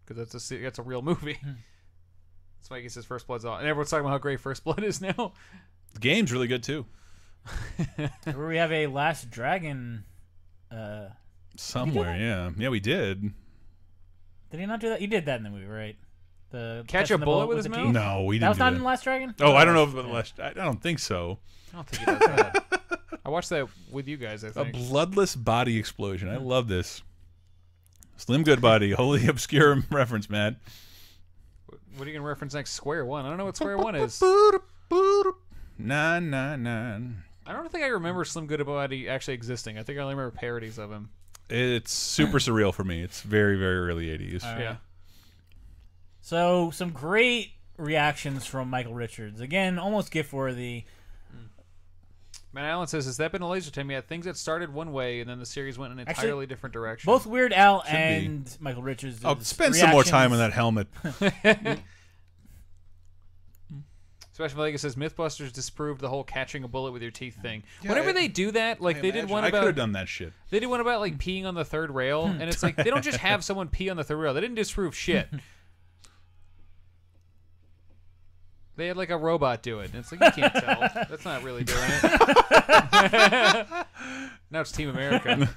because that's a real movie. That's why he says First Blood's on, and everyone's talking about how great First Blood is now. The game's really good too. Where we have a Last Dragon. Somewhere, yeah, we did. Did he not do that? He did that in the movie, right? The Catch a bullet with his mouth? No, we didn't. That was do not in Last Dragon. Oh, I don't know if the last. I don't think so. I don't think he does that. I watched that with you guys. I A think. bloodless body explosion. I love this. Slim Goodbody, wholly obscure reference, Matt. What are you gonna reference next? Square One. I don't know what Square One is. 999. I don't think I remember Slim Goodbody actually existing. I think I only remember parodies of him. It's super surreal for me. It's very, very early 80s. Yeah. So some great reactions from Michael Richards. Again, almost gift worthy. Matt Allen says, "Has that been a laser time yet? Things that started one way and then the series went in an entirely different direction." Both Weird Al Should and be. Michael Richards. Oh, spend some more time on that helmet. Sebastian Villegas says Mythbusters disproved the whole catching a bullet with your teeth thing. Yeah, Whenever they do that, like they did one I about, could have done that shit. they did one about like peeing on the third rail, and it's like they don't just have someone pee on the third rail. They didn't disprove shit. They had like a robot do it, and it's like you can't tell. That's not really doing it. Now it's Team America.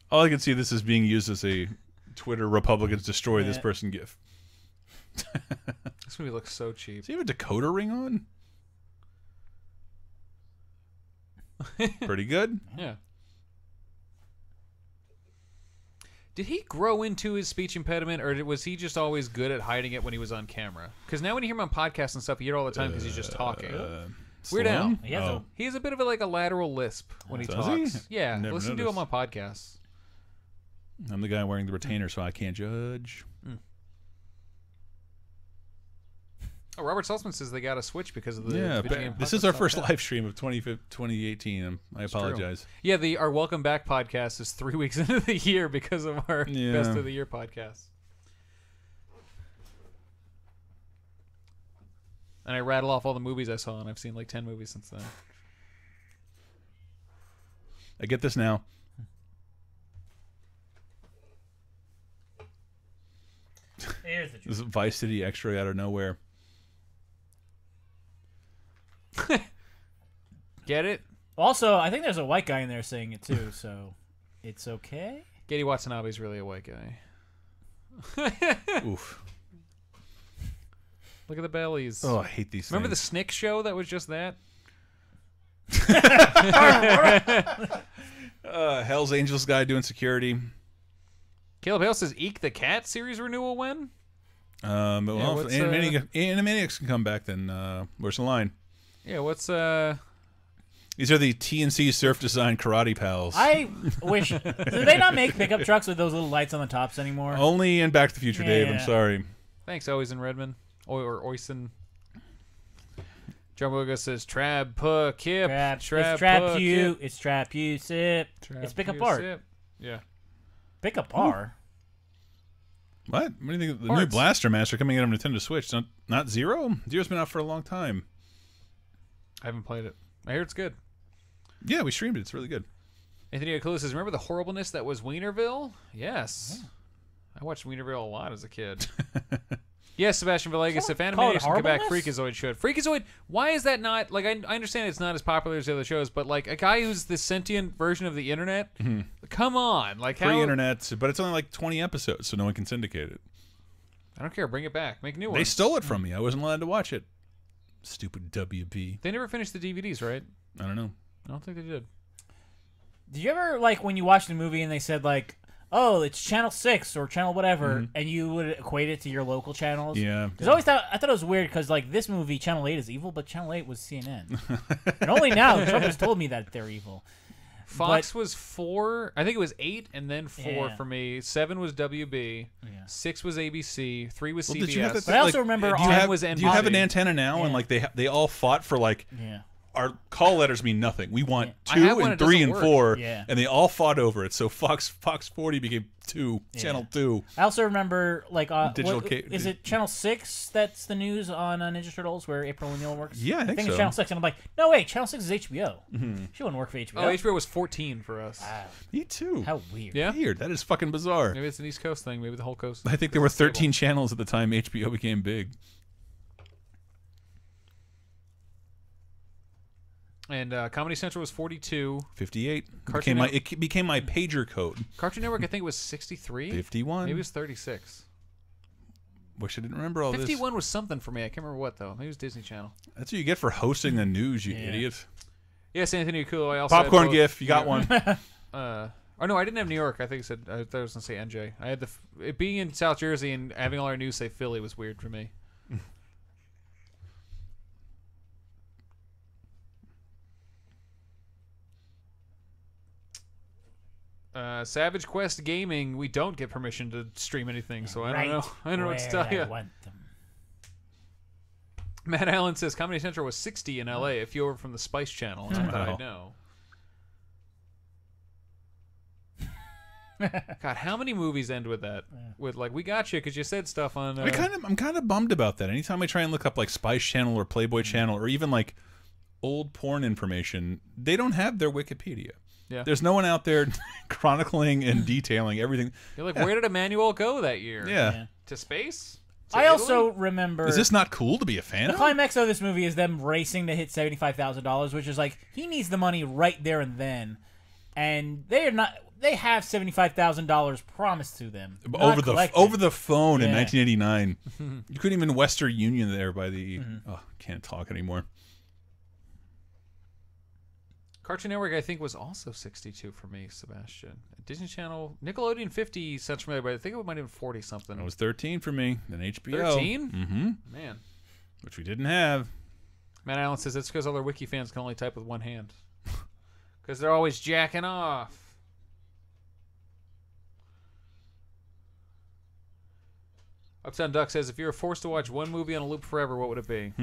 All I can see this is being used as a Twitter Republicans destroy this person gif. This movie looks so cheap. Does he have a decoder ring on? Pretty good. Yeah. Did he grow into his speech impediment, or was he just always good at hiding it when he was on camera? Because now when you hear him on podcasts and stuff, you hear it all the time because he's just talking. Weird Al. He has He has a bit of a lateral lisp when he Does talks. he? Yeah, Never listen to noticed. him on podcasts. I'm the guy wearing the retainer, so I can't judge. Oh, Robert Saltzman says they got a switch because of the Yeah, video game this podcast is our stuff. first live stream of 2018. I apologize. Yeah, our Welcome Back podcast is 3 weeks into the year because of our Yeah. Best of the Year podcast. And I rattle off all the movies I saw, and I've seen like 10 movies since then. I get this now. Here's the This is Vice City extra out of nowhere. Get it? Also, I think there's a white guy in there saying it too, so it's okay. Getty Watanabe's really a white guy. Oof. Look at the bellies. Oh, I hate these Remember the things. Snick show that was just that? Hell's Angels guy doing security. Caleb Hale says, Eek the Cat series renewal when? Well, what's, if Animaniacs can come back, then where's the line? Yeah, what's These are the TNC Surf Design Karate Pals. I wish. Do they not make pickup trucks with those little lights on the tops anymore? Only in Back to the Future, Dave. I'm Yeah. sorry. Thanks, always in Redmond. Or Oyson. John Boga says, Trap, puh, kip. Trap. Trap, It's trap puh, you. kip. It's trap you. Sip. Trap, It's pick you, apart. sip. Yeah. Pick apart. What? What do you think of the new Parts. Blaster Master coming out of Nintendo Switch? Not Zero? Zero's been out for a long time. I haven't played it. I hear it's good. Yeah, we streamed it. It's really good. Anthony Akula says, remember the horribleness that was Wienerville? Yes. I watched Wienerville a lot as a kid. Yes, Sebastian Villegas, if Call it Animaniacs can come back, horribleness? Freakazoid should. Freakazoid, why is that not, like, I understand it's not as popular as the other shows, but, like, a guy who's the sentient version of the internet, come on. Like, how? Pre-internet, but it's only like 20 episodes, so no one can syndicate it. I don't care. Bring it back. Make new ones. They stole it from me. I wasn't allowed to watch it. Stupid WB. They never finished the DVDs, right? I don't know. I don't think they did. Did you ever, like, when you watched a movie and they said, like, oh, it's channel 6 or channel whatever, and you would equate it to your local channels? Yeah. Because I thought it was weird because, like, this movie, channel 8 is evil, but channel 8 was CNN. And only now, Trump has told me that they're evil. Fox was 4. I think it was 8 and then 4 Yeah. for me. 7 was WB. Yeah. 6 was ABC. 3 was Well, CBS. did you have to But I also remember do you on- have, was do you have an NBC. antenna now? And Yeah. like they all fought for like Yeah. our call letters mean nothing. We want I have 2 one, and it 3 doesn't and work. 4, Yeah. and they all fought over it. So Fox 40 became 2, channel 2. I also remember like Digital is it Channel 6 that's the news on Ninja Turtles where April O'Neil works? Yeah, I think it's so. Channel 6, and I'm like, no wait, Channel 6 is HBO. She wouldn't work for HBO. Oh, HBO was 14 for us. Wow, Me too. how weird. Yeah. Weird. That is fucking bizarre. Maybe it's an East Coast thing. Maybe the whole coast. I think there were 13 channels at the time HBO became big. And Comedy Central was 42. 58 Cartoon it became my pager code. Cartoon Network, I think it was 63. 51. Maybe it was 36. Wish I didn't remember all 51 was something for me. I can't remember what, though. Maybe it was Disney Channel. this. That's what you get for hosting the news, you idiot. Yes, Anthony Akulo. I also Popcorn had both, GIF, you got one. Oh, no, I didn't have New York. I think it said, I thought I was going to say NJ. I had it being in South Jersey and having all our news say Philly was weird for me. Savage Quest Gaming, we don't get permission to stream anything, so I don't know. I don't know what to tell you. I want them. Matt Allen says Comedy Central was 60 in LA, a few over from the Spice Channel. Not that I know. God, how many movies end with that? With like, we got you because you said stuff on. I'm kind of bummed about that. Anytime I try and look up like Spice Channel or Playboy Channel or even like old porn information, they don't have their Wikipedia. Yeah. There's no one out there chronicling and detailing everything. You're like, where did Emmanuel go that year? Yeah. To space? To I Italy? also remember. Is this not cool to be a fan the of? climax of this movie is them racing to hit $75,000, which is like he needs the money right there and then, and they are not. They have $75,000 promised to them over the phone in Yeah. 1989. You couldn't even Western Union there by the. Oh, can't talk anymore. Cartoon Network, I think, was also 62 for me, Sebastian. Disney Channel, Nickelodeon 50 sounds familiar, but I think it might have been 40 something. It was 13 for me. Then HBO. 13? Mm-hmm. Man. Which we didn't have. Matt Allen says it's because other Wiki fans can only type with one hand. Because they're always jacking off. Uptown Duck says, if you were forced to watch one movie on a loop forever, what would it be?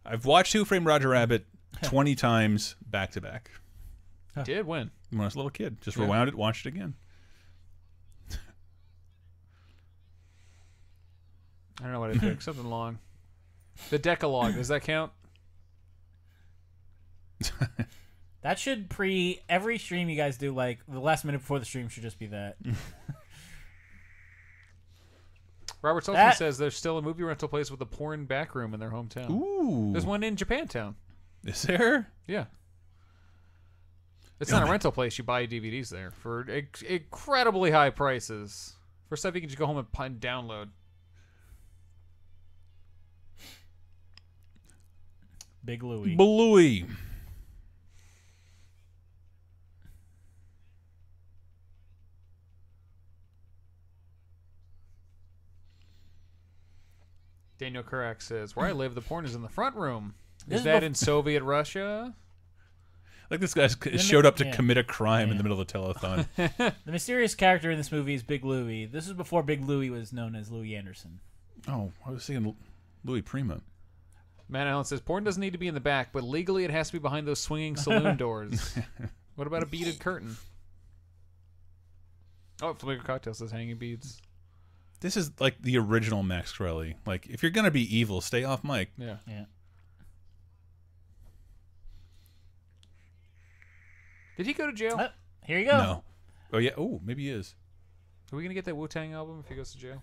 I've watched Who Framed Roger Rabbit 20 times back to back. You did? When? When I was a little kid. Just rewound it, watched it again. I don't know what I'd pick. Something long. The Decalogue, does that count? That should every stream you guys do, like the last minute before the stream should just be that. Robert Sullivan says there's still a movie rental place with a porn back room in their hometown. Ooh. There's one in Japantown. Is there? Yeah. It's not a rental place. You buy DVDs there for incredibly high prices. For stuff you can just go home and download. Big Louie. Bluey. Daniel Kurak says, where I live, the porn is in the front room. This Is is that in Soviet Russia? Like this guy showed up to commit a crime in the middle of the telethon. The mysterious character in this movie is Big Louie. This is before Big Louie was known as Louie Anderson. Oh, I was thinking Louis Prima. Matt Allen says, porn doesn't need to be in the back, but legally it has to be behind those swinging saloon doors. What about a beaded curtain? Oh, Flamingo Cocktail says hanging beads. This is like the original Max Corelli. Like, if you're going to be evil, stay off mic. Yeah. Did he go to jail? Here you go. No. Oh, yeah. Oh, maybe he is. Are we going to get that Wu-Tang album if he goes to jail?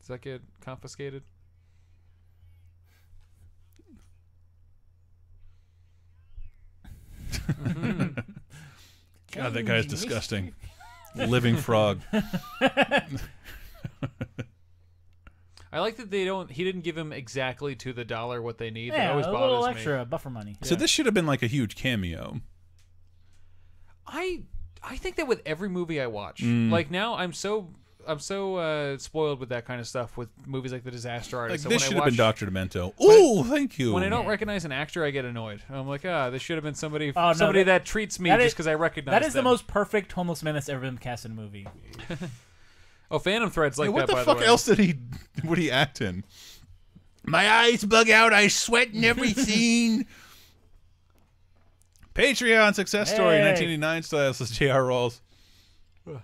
Does that get confiscated? God, that guy's disgusting. Living frog. I like that he didn't give him exactly to the dollar what they need. Yeah, that always a bothers little me. extra buffer money. So this should have been like a huge cameo. I think that with every movie I watch, like now I'm so spoiled with that kind of stuff with movies like The Disaster Artist. Like, So this when should I have been watch- Dr. Demento. Ooh, thank you. When I don't recognize an actor, I get annoyed. I'm like, this should have been somebody Oh, no, somebody that treats me just because I recognize That is them. the most perfect homeless man that's ever been cast in a movie. Oh, Phantom Thread's like Hey, what that, the by fuck the way. else would he act in? My eyes bug out. I sweat in every scene. Patreon success story, Hey. 1989 style. This is J.R. Rawls. And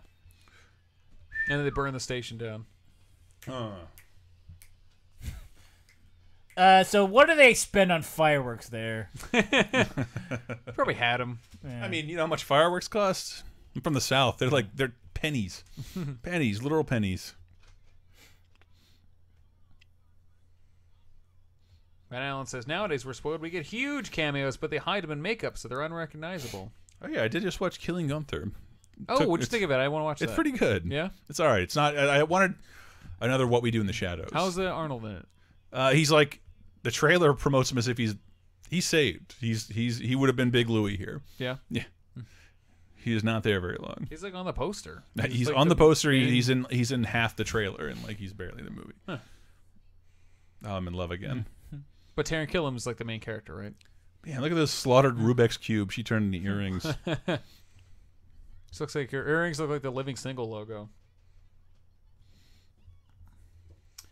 then they burn the station down. So what do they spend on fireworks there? Probably had him. Yeah. I mean, you know how much fireworks cost? I'm from the South. They're pennies. Pennies, literal pennies. Matt Allen says, nowadays we're spoiled. We get huge cameos, but they hide them in makeup, so they're unrecognizable. Oh yeah, I did just watch Killing Gunther. Oh, what'd you think of it? I want to watch It's that. pretty good. Yeah? It's all right. It's not. I wanted another What We Do in the Shadows. How's the Arnold in it? He's like, the trailer promotes him as if he's saved. He would have been Big Louie here. Yeah? Yeah. He is not there very long. He's like on the poster. He's like on the poster. main- He's in half the trailer, and like he's barely in the movie. Huh. Oh, I'm in love again. But Taron Killam is like the main character, right? Man, look at this slaughtered Rubik's cube she turned into earrings. This looks like your earrings look like the Living Single logo.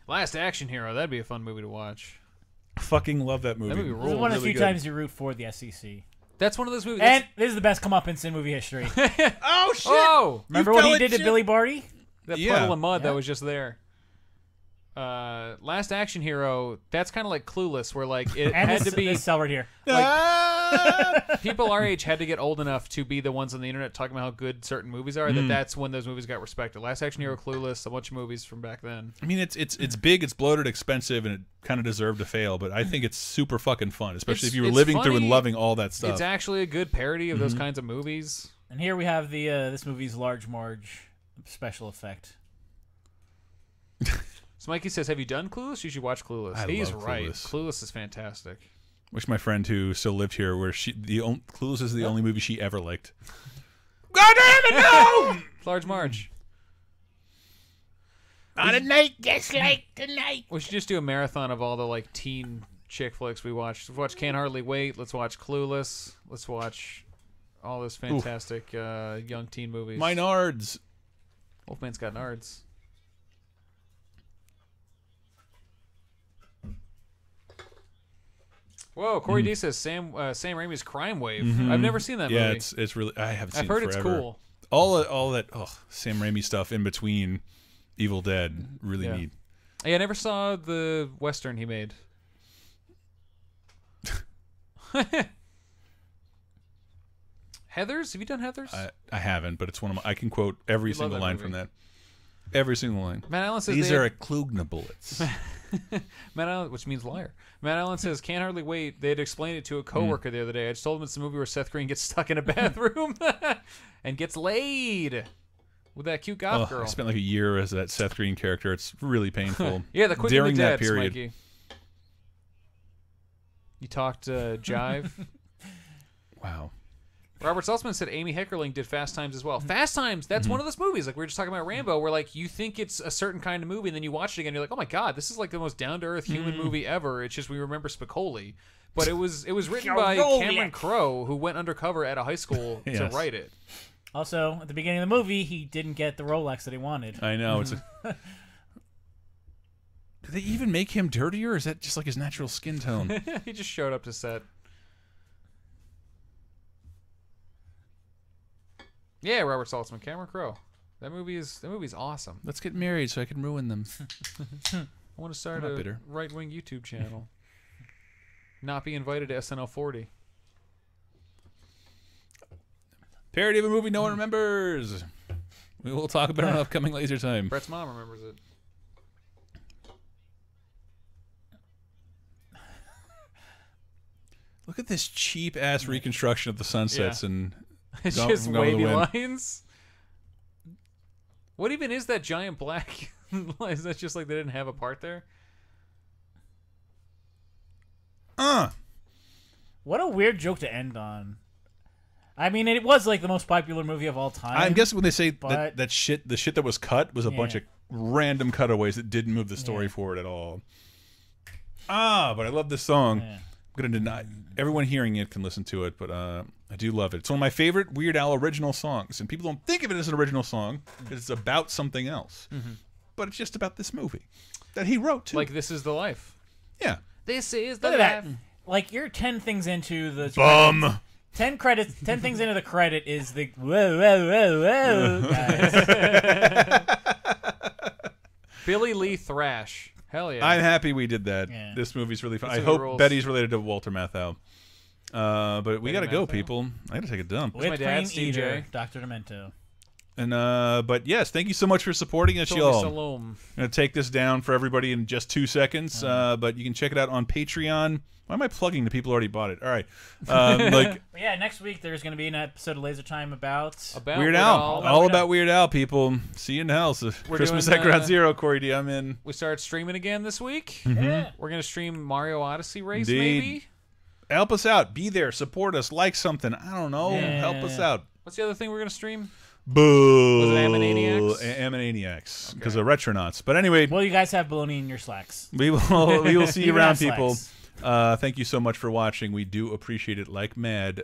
Last Action Hero. That'd be a fun movie to watch. Fucking love that movie. That movie This is rules. one of the really few good. times you root for the SEC. That's one of those movies. And this is the best comeuppance in movie history. Oh shit! Oh! Remember You what fell he did to into- Billy Barty? That Yeah. puddle of mud Yeah. that was just there. Last Action Hero, that's kind of like Clueless, where like it And had this, to be this cell right here. people our age had to get old enough to be the ones on the internet talking about how good certain movies are. That's when those movies got respected. Last Action Hero, Clueless, a bunch of movies from back then. I mean, it's big, it's bloated, expensive, and it kind of deserved to fail. But I think it's super fucking fun, especially if you were It's living through and funny. loving all that stuff. It's actually a good parody of those kinds of movies. And here we have the this movie's Large Marge special effect. So Mikey says, "Have you done Clueless? You should watch Clueless." I He's love right. Clueless. Clueless is fantastic. Wish my friend who still lived here, where Clueless is the only movie she ever liked. God damn it, no! Large Marge. On a night just like tonight. We should just do a marathon of all the like teen chick flicks we watched. Let's watch Can't Hardly Wait. Let's watch Clueless. Let's watch all those fantastic young teen movies. Minards. Wolfman's Got Nards. Whoa, Corey D says Sam Raimi's Crime Wave. I've never seen that Yeah, movie. it's really. I haven't seen I've heard it it's forever. cool. All that Sam Raimi stuff in between Evil Dead really Yeah. neat. Yeah, I never saw the Western he made. Heathers? Have you done Heathers? I haven't, but it's one of my. I can quote every love single that line movie. from that. Every single line. Matt Allen says These they are had- Klugna bullets. Matt Allen, which means liar. Matt Allen says, "Can't hardly wait." They had explained it to a coworker the other day. I just told him it's a movie where Seth Green gets stuck in a bathroom and gets laid with that cute goth I girl. spent like a year as that Seth Green character. It's really painful. Yeah, the quick during and the that depths, period. Mikey. You talked jive. Wow. Robert Saltzman said Amy Heckerling did Fast Times as well. Fast Times, that's one of those movies. Like we were just talking about Rambo, where like you think it's a certain kind of movie, and then you watch it again, and you're like, oh my god, this is like the most down to earth human movie ever. It's just we remember Spicoli, but it was written by Cameron Crowe, who went undercover at a high school to Yes. write it. Also, at the beginning of the movie, he didn't get the Rolex that he wanted. I know. It's. Do they even make him dirtier, or is that just like his natural skin tone? He just showed up to set. Yeah, Robert Saltzman, Cameron Crowe. That movie's awesome. Let's get married so I can ruin them. I want to start I'm not a bitter. right-wing YouTube channel. Not be invited to SNL 40. Parody of a movie no one remembers. We will talk about it on upcoming Laser Time. Brett's mom remembers it. Look at this cheap ass reconstruction of the sunsets and It's Gone- just Gone with the wavy Wind. lines. What even is that giant black? Is that just like they didn't have a part there? What a weird joke to end on. I mean, it was like the most popular movie of all time. I'm guessing when they say but... the shit that was cut was a bunch of random cutaways that didn't move the story forward at all. But I love this song. I'm gonna deny everyone hearing it can listen to it, but I do love it. It's one of my favorite Weird Al original songs, and people don't think of it as an original song because it's about something else, but it's just about this movie that he wrote too. Like This Is the Life. Yeah, this is the life. life. Like you're 10 things into the bum. 10 credits. 10 things into the credit is the whoa whoa whoa whoa guys. Billy Lee Thrash. Hell yeah. I'm happy we did that. Yeah. This movie's really fun. I hope Betty's related to Walter Matthau. But we gotta go, people. I gotta take a dump. With my dad, Steve J. Dr. Demento. And but yes, thank you so much for supporting us, y'all. I'm gonna take this down for everybody in just 2 seconds. But you can check it out on Patreon. Why am I plugging the people who already bought it? All right. Yeah, next week there's going to be an episode of Laser Time about Weird Al. All about Weird Al, people. See you in hell. So Christmas at Ground Zero, Corey D. I'm in. We start streaming again this week. Yeah. We're going to stream Mario Odyssey Race, Indeed. maybe? Help us out. Be there. Support us. Like something. I don't know. Help us out. What's the other thing we're going to stream? Boo. Was it Aminaniacs? Aminaniacs. Because of Retronauts. But anyway. Well, you guys have baloney in your slacks. We will see you around, people. Thank you so much for watching. We do appreciate it like mad.